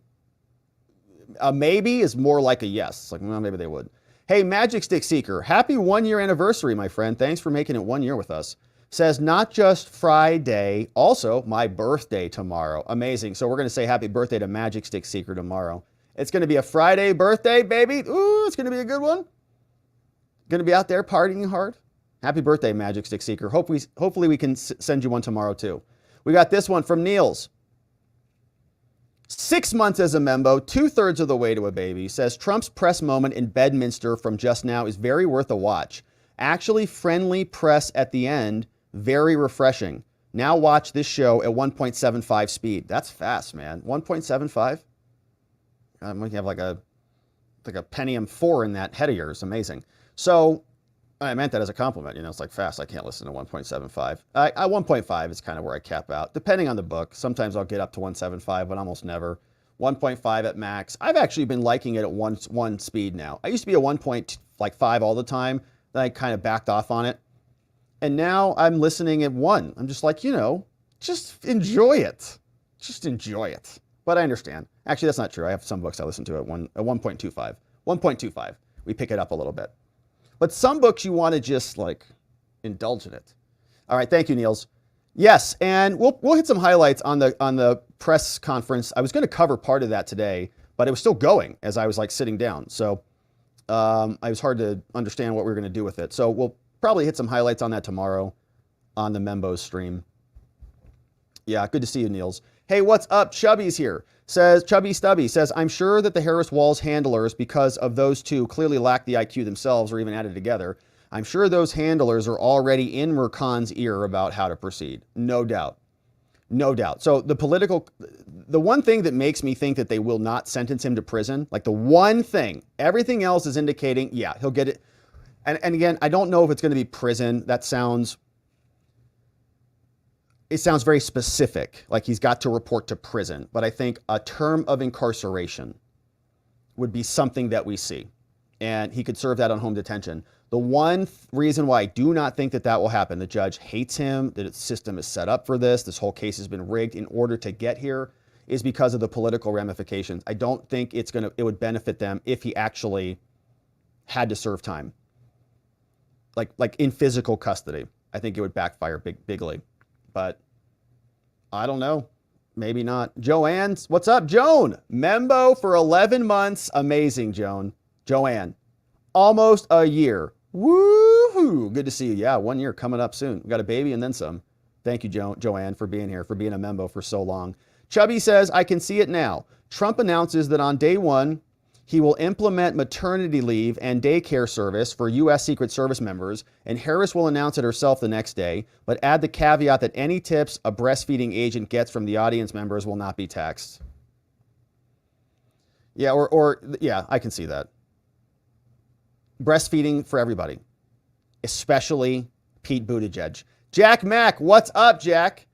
a maybe is more like a yes. It's like, well, maybe they would. Hey, Magic Stick Seeker, happy 1-year anniversary, my friend. Thanks for making it 1 year with us. Says not just Friday, also my birthday tomorrow. Amazing. So we're going to say happy birthday to Magic Stick Seeker tomorrow. It's going to be a Friday birthday, baby. Ooh, it's going to be a good one. Going to be out there partying hard. Happy birthday, Magic Stick Seeker. Hopefully we can send you one tomorrow, too. We got this one from Niels. 6 months as a membo, 2/3 of the way to a baby. Says Trump's press moment in Bedminster from just now is very worth a watch. Actually friendly press at the end. Very refreshing. Now watch this show at 1.75 speed. That's fast, man. 1.75? We have like a Pentium 4 in that head of yours. Amazing. So I meant that as a compliment. You know, it's like fast. I can't listen to 1.75. 1.5 is kind of where I cap out, depending on the book. Sometimes I'll get up to 1.75, but almost never. 1.5 at max. I've actually been liking it at one speed now. I used to be a 1.5 all the time. Then I kind of backed off on it. And now I'm listening at 1. I'm just like, just enjoy it. Just enjoy it. But I understand. Actually, that's not true. I have some books I listen to at 1.25. 1.25. We pick it up a little bit. But some books you want to just like indulge in it. All right, thank you, Niels. Yes, and we'll hit some highlights on the press conference. I was going to cover part of that today, but it was still going as I was like sitting down. So it was hard to understand what we were going to do with it. So we'll probably hit some highlights on that tomorrow on the Membos stream. Yeah, good to see you, Niels. Hey, what's up? Chubby's here. Says Chubby Stubby says, I'm sure that the Harris-Walz handlers, because of those two, clearly lack the IQ themselves or even added together. I'm sure those handlers are already in Mercan's ear about how to proceed. No doubt. No doubt. So the one thing that makes me think that they will not sentence him to prison, like the one thing, everything else is indicating, yeah, he'll get it. And again, I don't know if it's going to be prison. It sounds very specific, like he's got to report to prison. But I think a term of incarceration would be something that we see. And he could serve that on home detention. The one reason why I do not think that will happen, the judge hates him, that the system is set up for this whole case has been rigged in order to get here, is because of the political ramifications. I don't think it would benefit them if he actually had to serve time. Like in physical custody. I think it would backfire bigly. But I don't know. Maybe not. Joanne, what's up, Joan? Membo for 11 months. Amazing, Joanne. Almost a year. Woohoo! Good to see you. Yeah, 1 year coming up soon. We got a baby and then some. Thank you, Joanne, for being here, for being a membo for so long. Chubby says, I can see it now. Trump announces that on day 1, he will implement maternity leave and daycare service for U.S. Secret Service members, and Harris will announce it herself the next day, but add the caveat that any tips a breastfeeding agent gets from the audience members will not be taxed. Yeah, or yeah, I can see that. Breastfeeding for everybody, especially Pete Buttigieg. Jack Mack, what's up, Jack?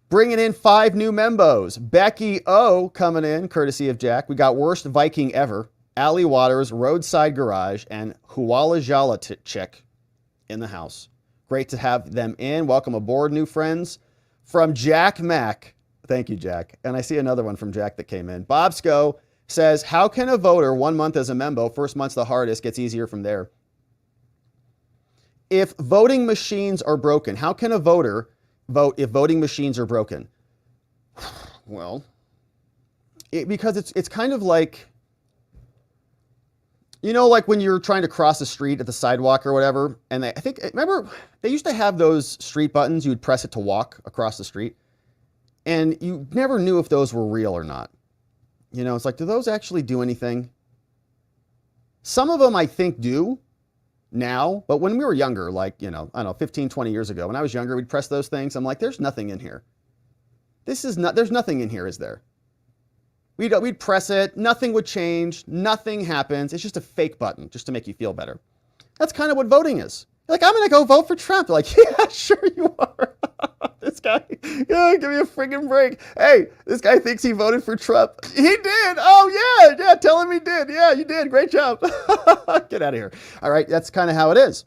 Bringing in 5 new membos. Becky O coming in, courtesy of Jack. We got Worst Viking Ever, Allie Waters, Roadside Garage, and Huala Jala Chick in the house. Great to have them in. Welcome aboard, new friends. From Jack Mack. Thank you, Jack. And I see another one from Jack that came in. Bobsco says, how can a voter 1 month as a member, first month's the hardest, gets easier from there? If voting machines are broken, how can a voter vote if voting machines are broken? Well, because it's kind of like, you know, like when you're trying to cross the street at the sidewalk or whatever, and remember, they used to have those street buttons, you would press it to walk across the street, and you never knew if those were real or not. You know, it's like, do those actually do anything? Some of them I think do now, but when we were younger, like, you know, I don't know, 15, 20 years ago, when I was younger, we'd press those things. I'm like, there's nothing in here. There's nothing in here, is there? We'd press it, nothing would change, nothing happens. It's just a fake button, just to make you feel better. That's kind of what voting is. You're like, I'm going to go vote for Trump. They're like, yeah, sure you are. This guy, yeah, give me a friggin' break. Hey, this guy thinks he voted for Trump. He did. Oh, yeah, tell him he did. Yeah, you did. Great job. Get out of here. All right, that's kind of how it is.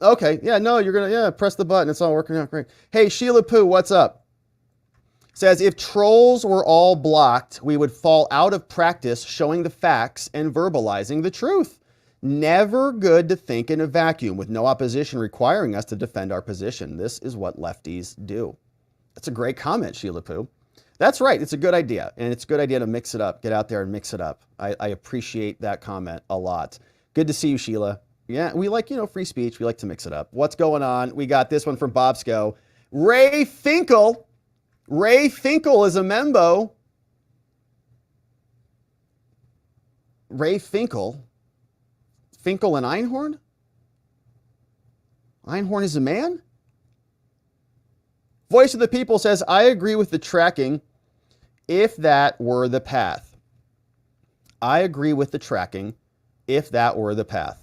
Okay, yeah, no, you're going to, press the button. It's all working out great. Hey, Sheila Poo, what's up? Says, if trolls were all blocked, we would fall out of practice showing the facts and verbalizing the truth. Never good to think in a vacuum with no opposition requiring us to defend our position. This is what lefties do. That's a great comment, Sheila Poo. That's right. It's a good idea. And it's a good idea to mix it up. Get out there and mix it up. I appreciate that comment a lot. Good to see you, Sheila. Yeah, we like, free speech. We like to mix it up. What's going on? We got this one from Bobsco. Ray Finkel. Ray Finkel is a membo. Ray Finkel. Finkel and Einhorn? Einhorn is a man? Voice of the People says, I agree with the tracking if that were the path. I agree with the tracking if that were the path.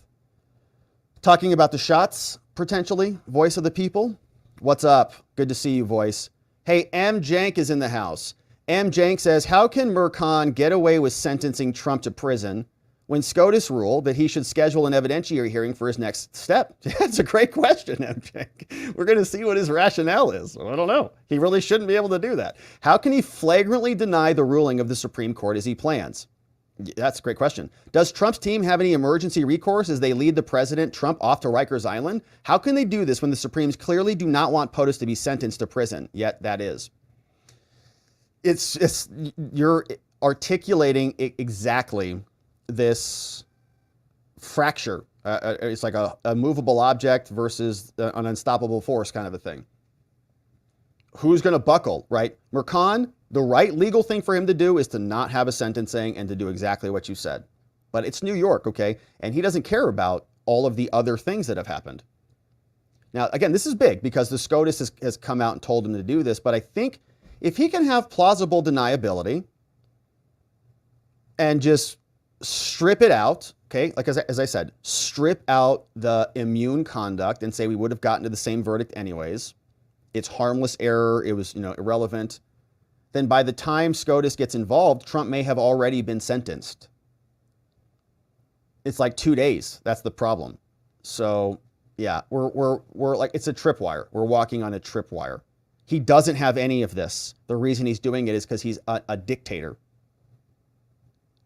Talking about the shots, potentially. Voice of the People. What's up? Good to see you, Voice. Hey, M. Jank is in the house. M. Jank says, how can Merchan get away with sentencing Trump to prison when SCOTUS ruled that he should schedule an evidentiary hearing for his next step? That's a great question, M. Jank. We're going to see what his rationale is. I don't know. He really shouldn't be able to do that. How can he flagrantly deny the ruling of the Supreme Court as he plans? That's a great question. Does Trump's team have any emergency recourse as they lead the president Trump off to Rikers Island? How can they do this when the Supremes clearly do not want POTUS to be sentenced to prison? Yet that is. You're articulating exactly this fracture. It's like a movable object versus an unstoppable force kind of a thing. Who's going to buckle, right? Merchan, the right legal thing for him to do is to not have a sentencing and to do exactly what you said. But it's New York, okay? And he doesn't care about all of the other things that have happened. Now, again, this is big because the SCOTUS has come out and told him to do this. But I think if he can have plausible deniability and just strip it out, okay? Like as I said, strip out the immune conduct and say we would have gotten to the same verdict anyways. It's harmless error. It was, irrelevant. Then by the time SCOTUS gets involved, Trump may have already been sentenced. It's like 2 days. That's the problem. So yeah, we're like, it's a tripwire. We're walking on a tripwire. He doesn't have any of this. The reason he's doing it is because he's a dictator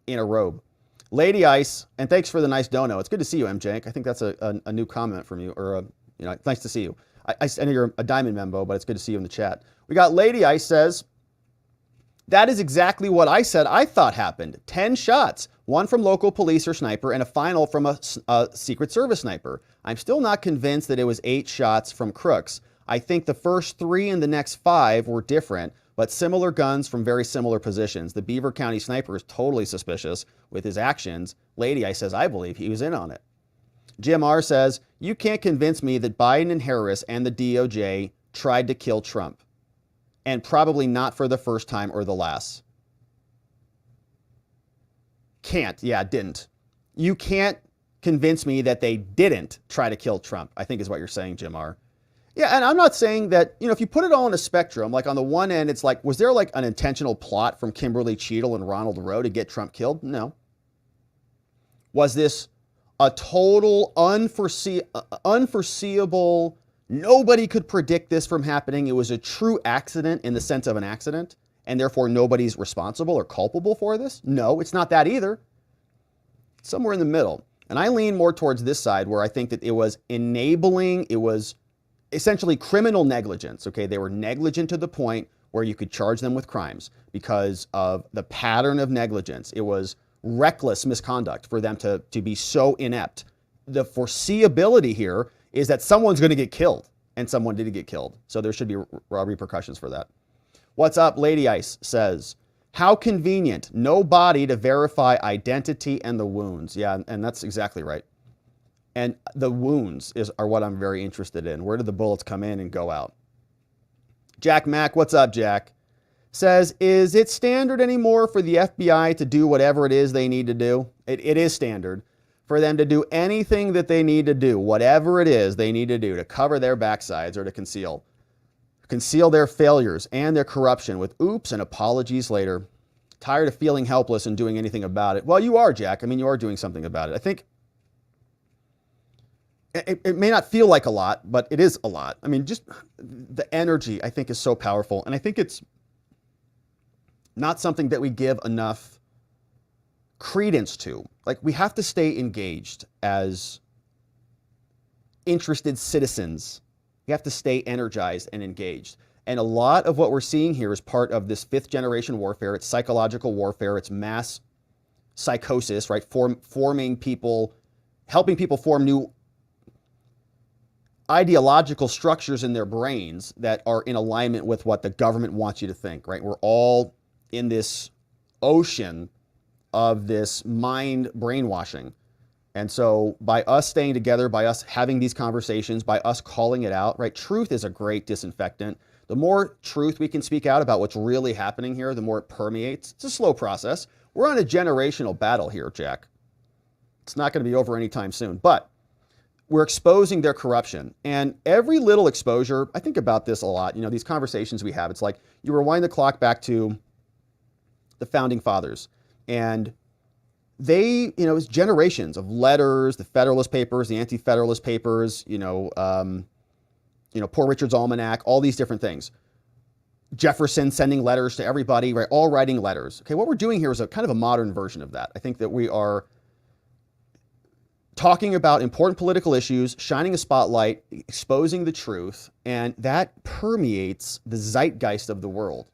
in a robe. Lady Ice, and thanks for the nice dono. It's good to see you, MJ. I think that's a new comment from you, or nice to see you. I know you're a diamond membo, but it's good to see you in the chat. We got Lady Ice says, that is exactly what I said I thought happened. 10 shots, one from local police or sniper, and a final from a Secret Service sniper. I'm still not convinced that it was 8 shots from Crooks. I think the first 3 and the next 5 were different, but similar guns from very similar positions. The Beaver County sniper is totally suspicious with his actions. Lady Ice says, I believe he was in on it. Jim R. says, you can't convince me that Biden and Harris and the DOJ tried to kill Trump. And probably not for the first time or the last. Can't. Yeah, didn't. You can't convince me that they didn't try to kill Trump, I think is what you're saying, Jim R. Yeah, and I'm not saying that, if you put it all on a spectrum, like on the one end, it's like, was there like an intentional plot from Kimberly Cheadle and Ronald Rowe to get Trump killed? No. Was this a total unforeseeable, nobody could predict this from happening? It was a true accident in the sense of an accident, and therefore nobody's responsible or culpable for this? No, it's not that either. It's somewhere in the middle. And I lean more towards this side where I think that it was enabling, it was essentially criminal negligence, okay? They were negligent to the point where you could charge them with crimes because of the pattern of negligence. It was reckless misconduct for them to be so inept. The foreseeability here is that someone's going to get killed, and someone did get killed. So there should be repercussions for that. What's up, Lady Ice says, how convenient, no body to verify identity and the wounds. Yeah, and that's exactly right. And the wounds are what I'm very interested in. Where did the bullets come in and go out? Jack Mack, what's up, Jack? Says, is it standard anymore for the FBI to do whatever it is they need to do? It is standard for them to do anything that they need to do, whatever it is they need to do to cover their backsides or to conceal their failures and their corruption with oops and apologies later. Tired of feeling helpless and doing anything about it. Well, you are, Jack. I mean, you are doing something about it. I think it may not feel like a lot, but it is a lot. I mean, just the energy, I think, is so powerful. And I think it's not something that we give enough credence to. Like, we have to stay engaged as interested citizens. We have to stay energized and engaged. And a lot of what we're seeing here is part of this fifth generation warfare. It's psychological warfare. It's mass psychosis, right? Forming people, helping people form new ideological structures in their brains that are in alignment with what the government wants you to think, right? We're all in this ocean of this mind brainwashing. And so by us staying together, by us having these conversations, by us calling it out, right? Truth is a great disinfectant. The more truth we can speak out about what's really happening here, the more it permeates. It's a slow process. We're on a generational battle here, Jack. It's not going to be over anytime soon, but we're exposing their corruption. And every little exposure, I think about this a lot, these conversations we have, it's like you rewind the clock back to the founding fathers, and they, it was generations of letters, the Federalist Papers, the Anti-Federalist Papers, Poor Richard's Almanac, all these different things. Jefferson sending letters to everybody, right? All writing letters. Okay, what we're doing here is a kind of a modern version of that. I think that we are talking about important political issues, shining a spotlight, exposing the truth, and that permeates the zeitgeist of the world.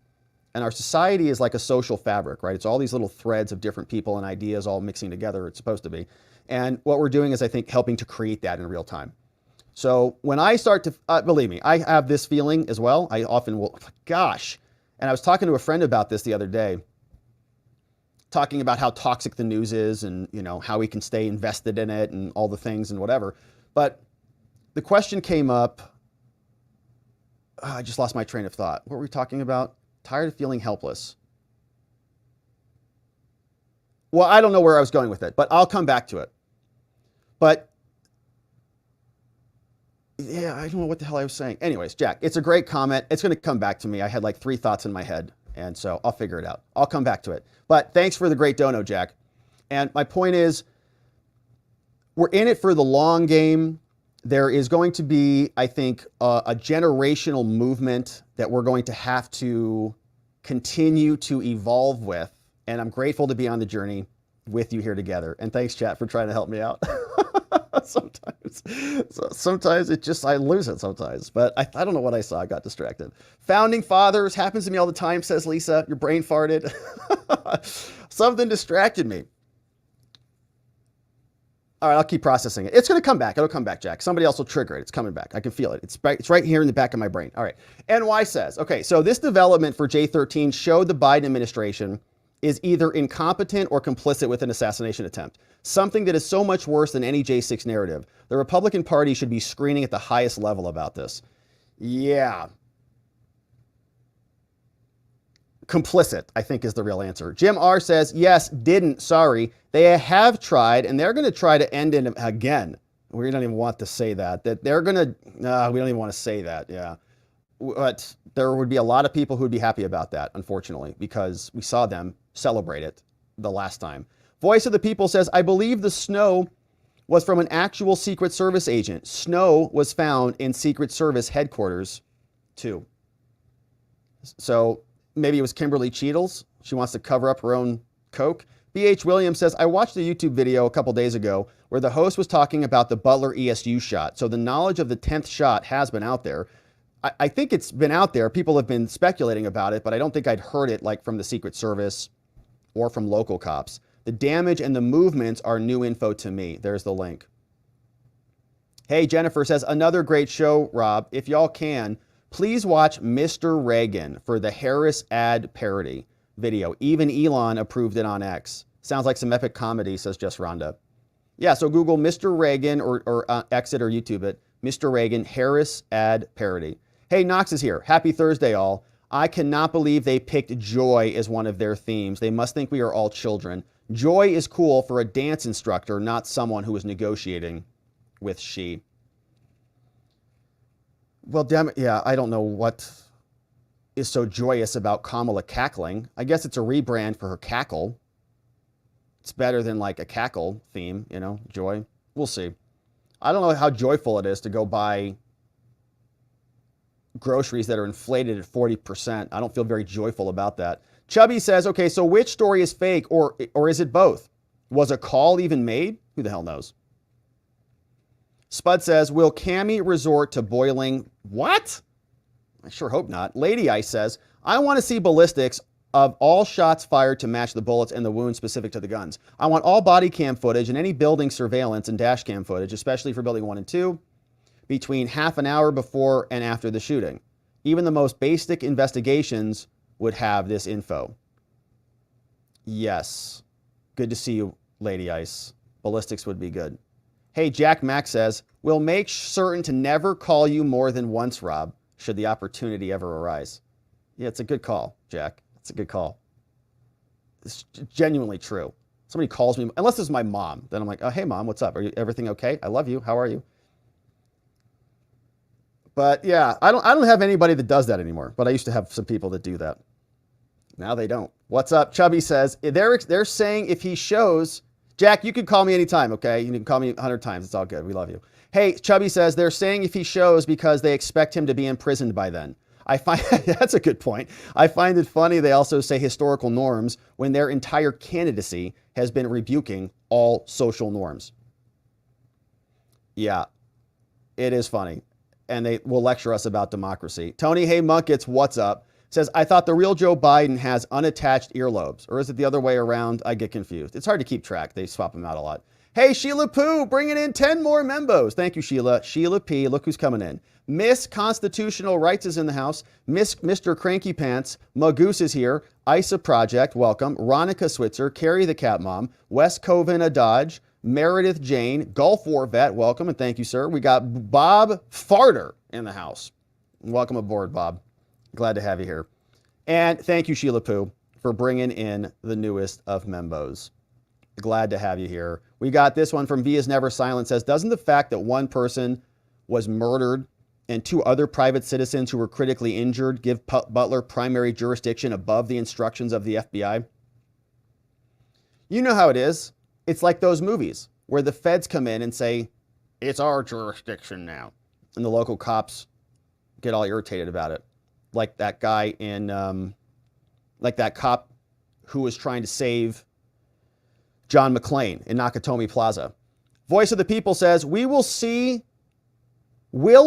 And our society is like a social fabric, right? It's all these little threads of different people and ideas all mixing together, it's supposed to be. And what we're doing is, I think, helping to create that in real time. So when I start to, believe me, I have this feeling as well. I often will, gosh. And I was talking to a friend about this the other day, talking about how toxic the news is and, how we can stay invested in it and all the things and whatever. But the question came up, I just lost my train of thought. What were we talking about? Tired of feeling helpless. Well, I don't know where I was going with it, but I'll come back to it. But yeah, I don't know what the hell I was saying. Anyways, Jack, it's a great comment. It's going to come back to me. I had like 3 thoughts in my head, and so I'll figure it out. I'll come back to it. But thanks for the great dono, Jack. And my point is, we're in it for the long game. There is going to be, I think, a generational movement that we're going to have to continue to evolve with. And I'm grateful to be on the journey with you here together. And thanks, chat, for trying to help me out. Sometimes it just, I lose it sometimes. But I don't know what I saw. I got distracted. Founding fathers happens to me all the time, says Lisa. Your brain farted. Something distracted me. All right, I'll keep processing it. It's going to come back. It'll come back, Jack. Somebody else will trigger it. It's coming back. I can feel it. It's right here in the back of my brain. All right. NY says, okay, so this development for J13 showed the Biden administration is either incompetent or complicit with an assassination attempt, something that is so much worse than any J6 narrative. The Republican Party should be screening at the highest level about this. Yeah. complicit, I think is the real answer. Jim R says, yes, didn't, sorry. They have tried, and they're going to try to end it again. We don't even want to say that. That they're going to, we don't even want to say that, yeah. But there would be a lot of people who would be happy about that, unfortunately, because we saw them celebrate it the last time. Voice of the People says, I believe the snow was from an actual Secret Service agent. Snow was found in Secret Service headquarters, too. So maybe it was Kimberly Cheadle's. She wants to cover up her own coke. B.H. Williams says, I watched a YouTube video a couple days ago where the host was talking about the Butler ESU shot. So the knowledge of the 10th shot has been out there. I think it's been out there. People have been speculating about it, but I don't think I'd heard it like from the Secret Service or from local cops. The damage and the movements are new info to me. There's the link. Hey, Jennifer says, another great show, Rob. If y'all can, please watch Mr. Reagan for the Harris ad parody video. Even Elon approved it on X. Sounds like some epic comedy, says Just Rhonda. Yeah, so Google Mr. Reagan or exit or YouTube it. Mr. Reagan Harris ad parody. Hey, Knox is here. Happy Thursday, all. I cannot believe they picked joy as one of their themes. They must think we are all children. Joy is cool for a dance instructor, not someone who is negotiating with she. Well, yeah, I don't know what is so joyous about Kamala cackling. I guess it's a rebrand for her cackle. It's better than like a cackle theme, you know, joy. We'll see. I don't know how joyful it is to go buy groceries that are inflated at 40%. I don't feel very joyful about that. Chubby says, okay, so which story is fake or is it both? Was a call even made? Who the hell knows? Spud says, will Cammy resort to boiling what? I sure hope not. Lady Ice says, I want to see ballistics of all shots fired to match the bullets and the wounds specific to the guns. I want all body cam footage and any building surveillance and dash cam footage, especially for building 1 and 2, between half an hour before and after the shooting. Even the most basic investigations would have this info. Yes. Good to see you, Lady Ice. Ballistics would be good. Hey, Jack Mack says, we'll make certain to never call you more than once, Rob, should the opportunity ever arise. Yeah, it's a good call, Jack. It's a good call. It's genuinely true. Somebody calls me, unless it's my mom, then I'm like, oh, hey, Mom, what's up? Are you everything okay? I love you. How are you? But yeah, I don't have anybody that does that anymore, but I used to have some people that do that. Now they don't. What's up? Chubby says, they're saying if he shows, Jack, you can call me anytime, okay? You can call me 100 times. It's all good. We love you. Hey, Chubby says, they're saying if he shows because they expect him to be imprisoned by then. I find that's a good point. I find it funny they also say historical norms when their entire candidacy has been rebuking all social norms. Yeah, it is funny. And they will lecture us about democracy. Tony Hay Munkets, what's up? Says, I thought the real Joe Biden has unattached earlobes. Or is it the other way around? I get confused. It's hard to keep track. They swap them out a lot. Hey, Sheila Poo, bringing in 10 more membos. Thank you, Sheila. Sheila P, look who's coming in. Miss Constitutional Rights is in the house. Mr. Cranky Pants. Magoose is here. Issa Project, welcome. Ronica Switzer, Carrie the Cat Mom. Wes Coven, a Dodge. Meredith Jane, Gulf War vet, welcome and thank you, sir. We got Bob Farter in the house. Welcome aboard, Bob. Glad to have you here. And thank you, Sheila Poo, for bringing in the newest of membos. Glad to have you here. We got this one from V is Never Silent. Says, doesn't the fact that one person was murdered and 2 other private citizens who were critically injured give Butler primary jurisdiction above the instructions of the FBI? You know how it is. It's like those movies where the feds come in and say, it's our jurisdiction now. And the local cops get all irritated about it. Like that guy in, like that cop who was trying to save John McClane in Nakatomi Plaza. Voice of the People says, will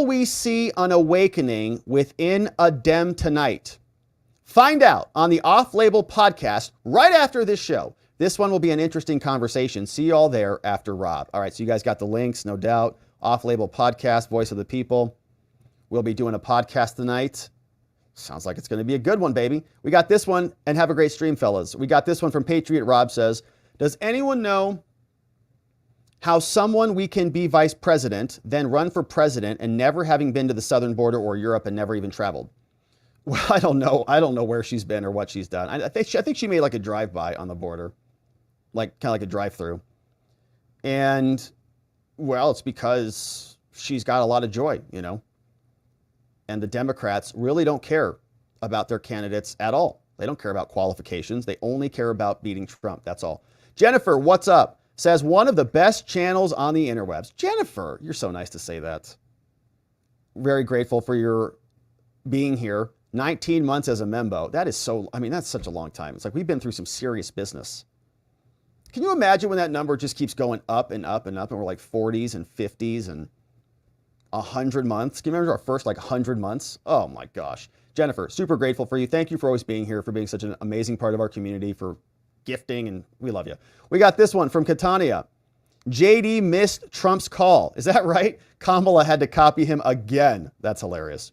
we see an awakening within a Dem tonight? Find out on the Off-Label podcast right after this show. This one will be an interesting conversation. See you all there after Rob. All right, so you guys got the links, no doubt. Off-Label podcast, Voice of the People. We'll be doing a podcast tonight. Sounds like it's going to be a good one, baby. We got this one, and have a great stream, fellas. We got this one from Patriot Rob says, does anyone know how someone we can be vice president, then run for president, and never having been to the southern border or Europe and never even traveled? Well, I don't know. I don't know where she's been or what she's done. I think she made like a drive-by on the border, like kind of like a drive-through. And well, it's because she's got a lot of joy, you know. And the Democrats really don't care about their candidates at all. They don't care about qualifications. They only care about beating Trump. That's all. Jennifer, what's up? Says one of the best channels on the interwebs. Jennifer, you're so nice to say that. Very grateful for your being here. 19 months as a membo. That is so, I mean, that's such a long time. It's like we've been through some serious business. Can you imagine when that number just keeps going up and up and up and we're like 40s and 50s and 100 months? Can you remember our first like 100 months? Oh my gosh. Jennifer, super grateful for you. Thank you for always being here, for being such an amazing part of our community, for gifting, and we love you. We got this one from Catania. JD missed Trump's call. Is that right? Kamala had to copy him again. That's hilarious.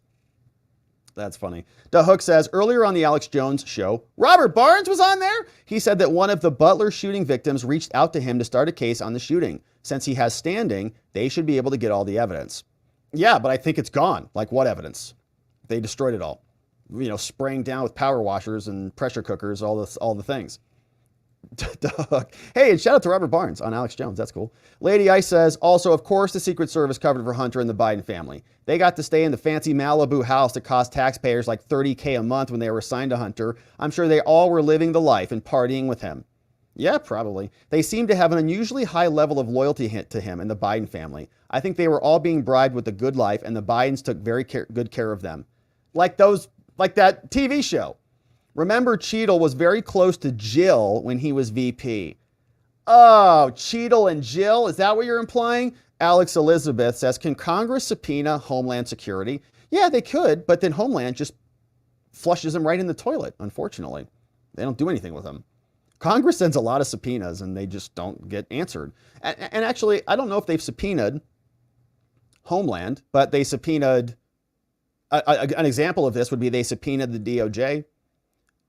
That's funny. DeHook says, earlier on the Alex Jones show, Robert Barnes was on there. He said that one of the Butler shooting victims reached out to him to start a case on the shooting. Since he has standing, they should be able to get all the evidence. Yeah, but I think it's gone. Like what evidence? They destroyed it all. You know, spraying down with power washers and pressure cookers, all the things. Hey, and shout out to Robert Barnes on Alex Jones. That's cool. Lady Ice says, also, of course, the Secret Service covered for Hunter and the Biden family. They got to stay in the fancy Malibu house that cost taxpayers like $30K a month when they were assigned to Hunter. I'm sure they all were living the life and partying with him. Yeah, probably. They seem to have an unusually high level of loyalty to him and the Biden family. I think they were all being bribed with the good life, and the Bidens took very good care of them. Like that TV show. Remember, Cheadle was very close to Jill when he was VP. Oh, Cheadle and Jill, is that what you're implying? Alex Elizabeth says, can Congress subpoena Homeland Security? Yeah, they could, but then Homeland just flushes them right in the toilet, unfortunately. They don't do anything with them. Congress sends a lot of subpoenas and they just don't get answered. And actually, I don't know if they've subpoenaed Homeland, but they subpoenaed, an example of this would be they subpoenaed the DOJ.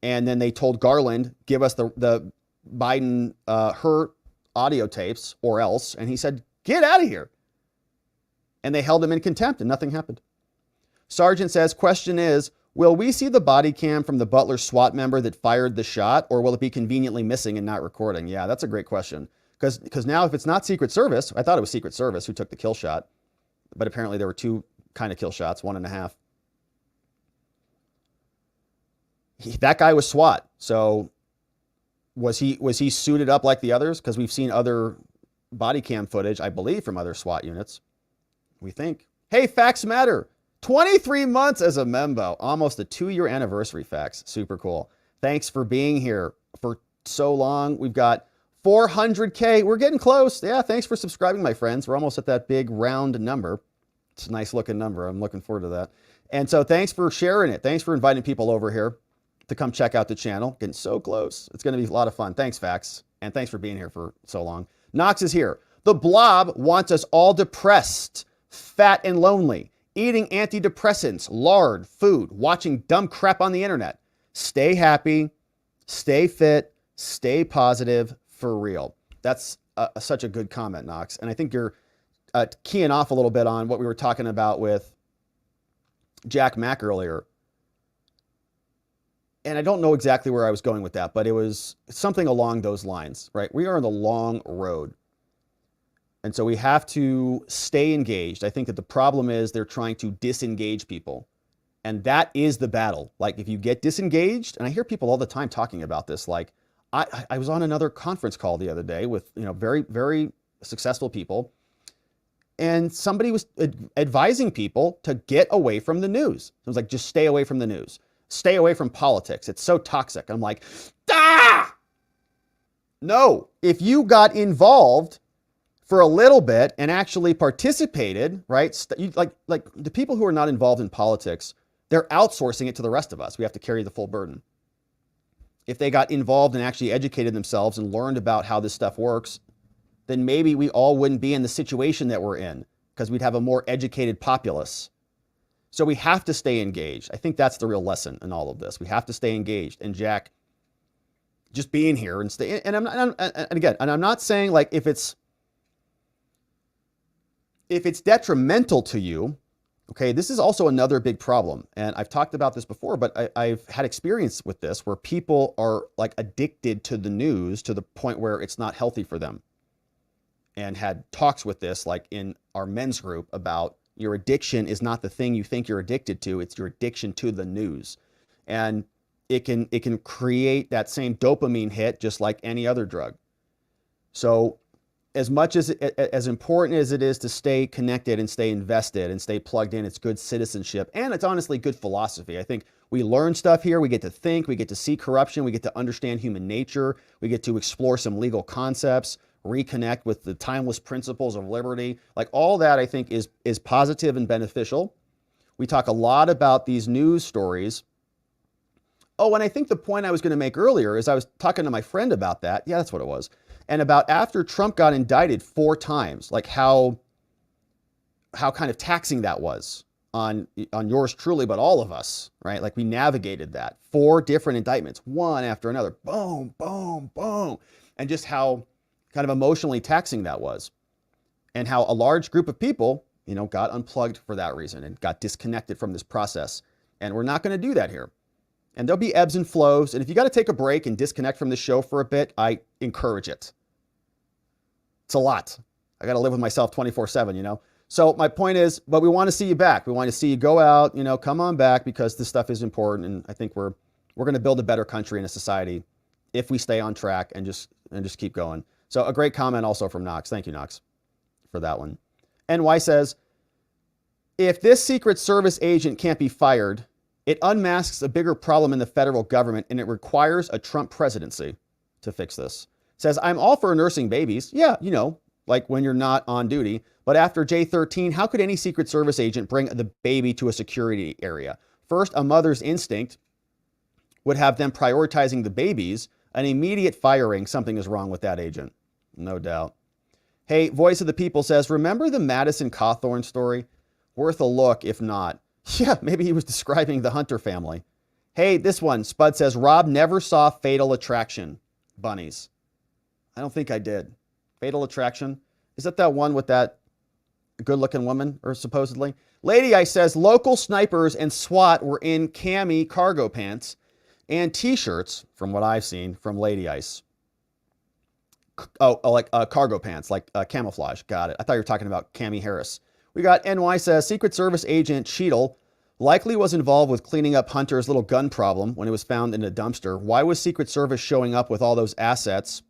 And then they told Garland, give us the Biden, her audio tapes or else. And he said, get out of here. And they held him in contempt and nothing happened. Sergeant says, question is, will we see the body cam from the Butler SWAT member that fired the shot, or will it be conveniently missing and not recording? Yeah, that's a great question. Because now if it's not Secret Service, I thought it was Secret Service who took the kill shot. But apparently there were two kind of kill shots, 1.5. That guy was SWAT. So was he suited up like the others? Because we've seen other body cam footage, I believe, from other SWAT units. We think. Hey, facts matter. 23 months as a membo. Almost a 2-year anniversary, facts. Super cool. Thanks for being here for so long. We've got 400K. We're getting close. Yeah, thanks for subscribing, my friends. We're almost at that big round number. It's a nice looking number. I'm looking forward to that. And so thanks for sharing it. Thanks for inviting people over here to come check out the channel. Getting so close. It's going to be a lot of fun. Thanks, Fax. And thanks for being here for so long. Knox is here. The Blob wants us all depressed, fat and lonely, eating antidepressants, lard, food, watching dumb crap on the internet. Stay happy, stay fit, stay positive, for real. That's such a good comment, Knox. And I think you're keying off a little bit on what we were talking about with Jack Mack earlier. And I don't know exactly where I was going with that, but it was something along those lines, right? We are on the long road. And so we have to stay engaged. I think that the problem is they're trying to disengage people. And that is the battle. Like if you get disengaged, and I hear people all the time talking about this, like I was on another conference call the other day with, very, very successful people. And somebody was advising people to get away from the news. It was like, just stay away from the news. Stay away from politics. It's so toxic. I'm like, no, if you got involved for a little bit and actually participated, right? Like the people who are not involved in politics, they're outsourcing it to the rest of us. We have to carry the full burden. If they got involved and actually educated themselves and learned about how this stuff works, then maybe we all wouldn't be in the situation that we're in because we'd have a more educated populace. So we have to stay engaged. I think that's the real lesson in all of this. We have to stay engaged. And Jack, just being here and stay. And I'm not saying like if it's detrimental to you Okay, this is also another big problem. And I've talked about this before, but I've had experience with this where people are like addicted to the news to the point where it's not healthy for them. And had talks with this, like in our men's group, about your addiction is not the thing you think you're addicted to. It's your addiction to the news. And it can create that same dopamine hit just like any other drug. So as much as important as it is to stay connected and stay invested and stay plugged in, it's good citizenship. And it's honestly good philosophy. I think we learn stuff here. We get to think, we get to see corruption. We get to understand human nature. We get to explore some legal concepts, reconnect with the timeless principles of liberty. Like all that I think is positive and beneficial. We talk a lot about these news stories. Oh, and I think the point I was going to make earlier is I was talking to my friend about that. Yeah, that's what it was. And about after Trump got indicted 4 times, like how kind of taxing that was on yours truly, but all of us, right? Like we navigated that 4 different indictments, one after another, boom, boom, boom. And just how kind of emotionally taxing that was. And how a large group of people, got unplugged for that reason and got disconnected from this process. And we're not going to do that here. And there'll be ebbs and flows. And if you got to take a break and disconnect from the show for a bit, I encourage it. It's a lot. I got to live with myself 24/7, So my point is, but we want to see you back. We want to see you go out, come on back because this stuff is important. And I think we're going to build a better country and a society if we stay on track and just keep going. So a great comment also from Knox. Thank you, Knox, for that one. NY says, if this Secret Service agent can't be fired, it unmasks a bigger problem in the federal government and it requires a Trump presidency to fix this. Says, I'm all for nursing babies. Yeah, like when you're not on duty. But after J13, how could any Secret Service agent bring the baby to a security area? First, a mother's instinct would have them prioritizing the babies. An immediate firing, something is wrong with that agent. No doubt. Hey, Voice of the People says, remember the Madison Cawthorn story? Worth a look, if not. Yeah, maybe he was describing the Hunter family. Hey, this one, Spud says, Rob never saw Fatal Attraction. Bunnies. I don't think I did. Fatal Attraction? Is that one with that good-looking woman, or supposedly? Lady Ice says, local snipers and SWAT were in cami cargo pants and T-shirts, from what I've seen, from Lady Ice. Oh, like cargo pants, like camouflage. Got it. I thought you were talking about Cami Harris. We got NY says, Secret Service agent Cheadle likely was involved with cleaning up Hunter's little gun problem when it was found in a dumpster. Why was Secret Service showing up with all those assets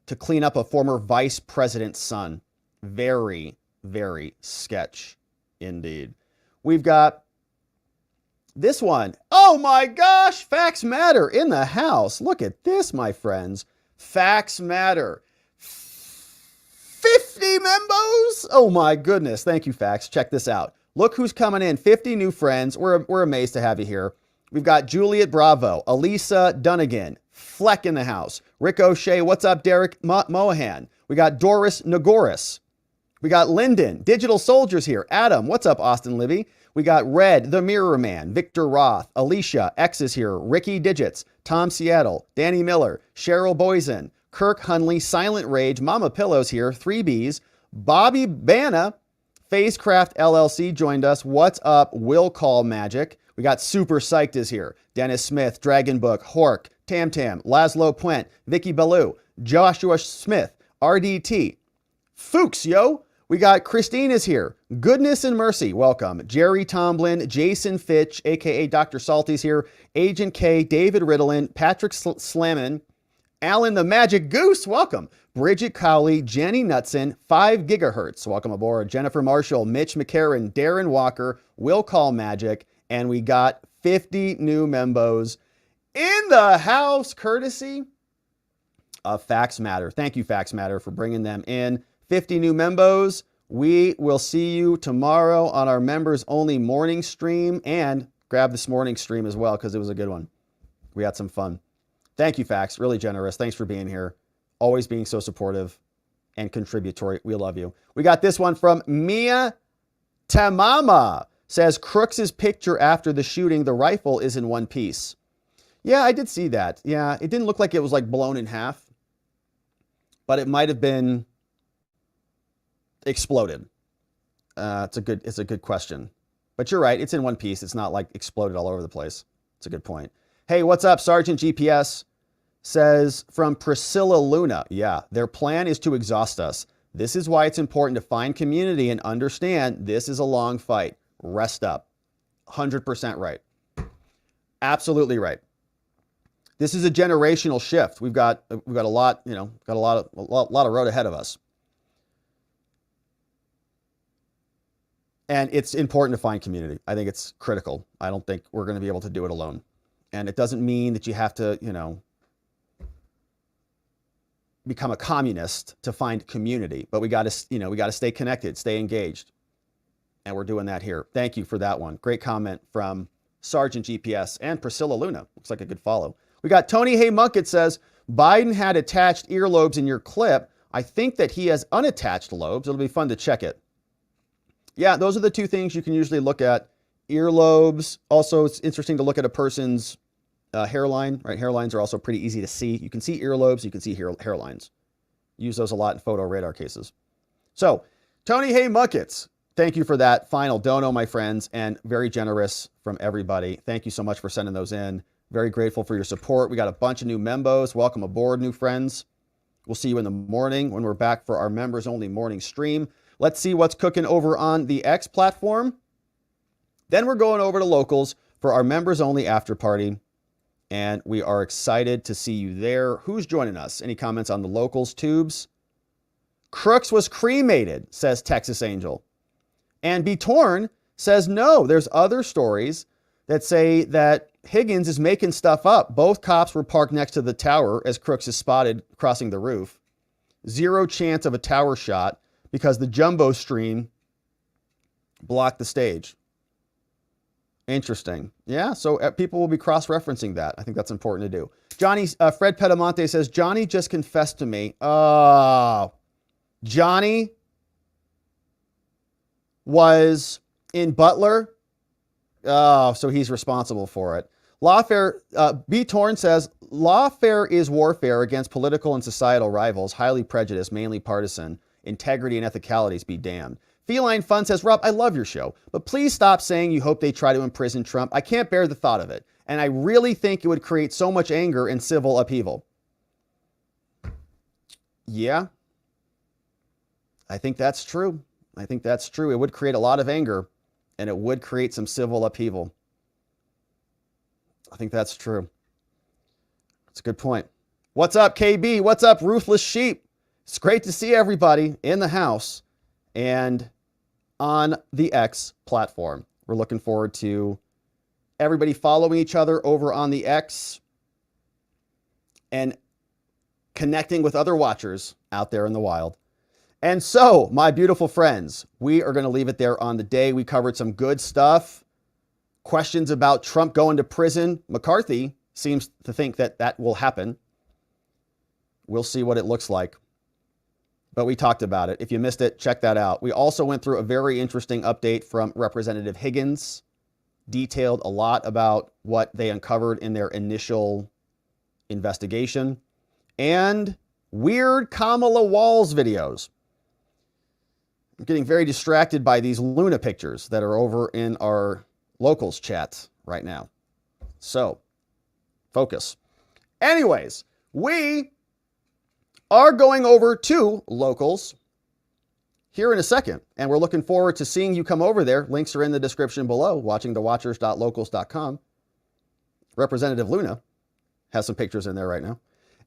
to clean up a former vice president's son? Very, very sketch indeed. We've got this one. Oh my gosh, Facts Matter in the house. Look at this, my friends. Facts Matter. 50 membos? Oh my goodness. Thank you, Facts. Check this out. Look who's coming in. 50 new friends. We're amazed to have you here. We've got Juliet Bravo, Elisa Dunnigan, Fleck in the house, Rick O'Shea. What's up, Derek Mohan? We got Doris Nagoris. We got Lyndon, Digital Soldiers here. Adam, what's up, Austin Libby? We got Red, The Mirror Man, Victor Roth, Alicia, X is here, Ricky Digits, Tom Seattle, Danny Miller, Cheryl Boysen, Kirk Hunley, Silent Rage, Mama Pillows here, 3Bs, Bobby Banna, Phasecraft LLC joined us. What's up, Will Call Magic? We got Super Psyched is here, Dennis Smith, Dragon Book, Hork, Tam Tam, Laszlo Puent, Vicky Ballou, Joshua Smith, RDT, Fuchs, yo. We got Christine is here. Goodness and Mercy, welcome. Jerry Tomlin, Jason Fitch, a.k.a. Dr. Salty's here. Agent K, David Riddlin, Patrick Slammin, Alan the Magic Goose, welcome. Bridget Cowley, Jenny Knutson, 5 gigahertz, welcome aboard. Jennifer Marshall, Mitch McCarran, Darren Walker, Will Call Magic, and we got 50 new membos in the house, courtesy of Facts Matter. Thank you, Facts Matter, for bringing them in. 50 new membos. We will see you tomorrow on our members only morning stream, and grab this morning stream as well because it was a good one. We had some fun. Thank you, Facts. Really generous. Thanks for being here. Always being so supportive and contributory. We love you. We got this one from Mia Tamama. Says Crooks' picture after the shooting, the rifle is in one piece. Yeah, I did see that. Yeah, it didn't look like it was like blown in half, but it might have been exploded. It's a good question. But you're right. It's in one piece. It's not like exploded all over the place. It's a good point. Hey, what's up? Sergeant GPS says from Priscilla Luna. Yeah, their plan is to exhaust us. This is why it's important to find community and understand this is a long fight. Rest up. 100% right. Absolutely right. This is a generational shift. We've got a lot, got a lot of road ahead of us. And it's important to find community. I think it's critical. I don't think we're going to be able to do it alone. And it doesn't mean that you have to, become a communist to find community, but we got to stay connected, stay engaged. And we're doing that here. Thank you for that one. Great comment from Sergeant GPS and Priscilla Luna. Looks like a good follow. We got Tony Hay Munkett says, Biden had attached earlobes in your clip. I think that he has unattached lobes. It'll be fun to check it. Yeah, those are the two things you can usually look at. Earlobes. Also, it's interesting to look at a person's hairline, right? Hairlines are also pretty easy to see. You can see earlobes, you can see hairlines. Use those a lot in photo radar cases. So, Tony Hay Muckets, thank you for that final dono, my friends, and very generous from everybody. Thank you so much for sending those in. Very grateful for your support. We got a bunch of new membos. Welcome aboard, new friends. We'll see you in the morning when we're back for our members-only morning stream. Let's see what's cooking over on the X platform. Then we're going over to locals for our members-only after party. And we are excited to see you there. Who's joining us? Any comments on the locals tubes? Crooks was cremated, says Texas Angel. And Be Torn says, no, there's other stories that say that Higgins is making stuff up. Both cops were parked next to the tower as Crooks is spotted crossing the roof. Zero chance of a tower shot because the jumbo stream blocked the stage. Interesting. Yeah, so people will be cross-referencing that. I think that's important to do. Fred Pedamonte says, Johnny just confessed to me. Oh, Johnny was in Butler. Oh, so he's responsible for it. Lawfare, B. Torn says, lawfare is warfare against political and societal rivals, highly prejudiced, mainly partisan. Integrity and ethicalities be damned. Feline Fun says, Rob, I love your show, but please stop saying you hope they try to imprison Trump. I can't bear the thought of it. And I really think it would create so much anger and civil upheaval. Yeah. I think that's true. I think that's true. It would create a lot of anger and it would create some civil upheaval. I think that's true. That's a good point. What's up, KB? What's up, Ruthless Sheep? It's great to see everybody in the house and on the X platform. We're looking forward to everybody following each other over on the X and connecting with other watchers out there in the wild. And so, my beautiful friends, we are going to leave it there on the day. We covered some good stuff. Questions about Trump going to prison. McCarthy seems to think that that will happen. We'll see what it looks like. But we talked about it. If you missed it, check that out. We also went through a very interesting update from Representative Higgins. Detailed a lot about what they uncovered in their initial investigation. And weird Kamala Walz videos. I'm getting very distracted by these Luna pictures that are over in our locals chat right now. So, focus. Anyways, we are going over to locals here in a second, and we're looking forward to seeing you come over there. Links are in the description below, watchingthewatchers.locals.com. Representative Luna has some pictures in there right now.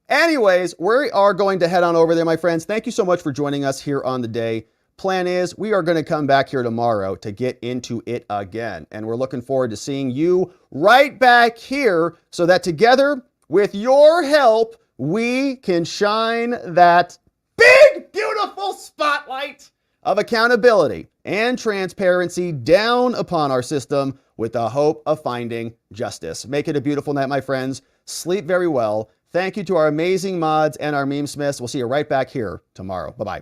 Anyways, we are going to head on over there, my friends. Thank you so much for joining us here on the day. Plan is we are going to come back here tomorrow to get into it again, and we're looking forward to seeing you right back here so that together, with your help, we can shine that big, beautiful spotlight of accountability and transparency down upon our system with the hope of finding justice. Make it a beautiful night, my friends. Sleep very well. Thank you to our amazing mods and our meme smiths. We'll see you right back here tomorrow. Bye-bye.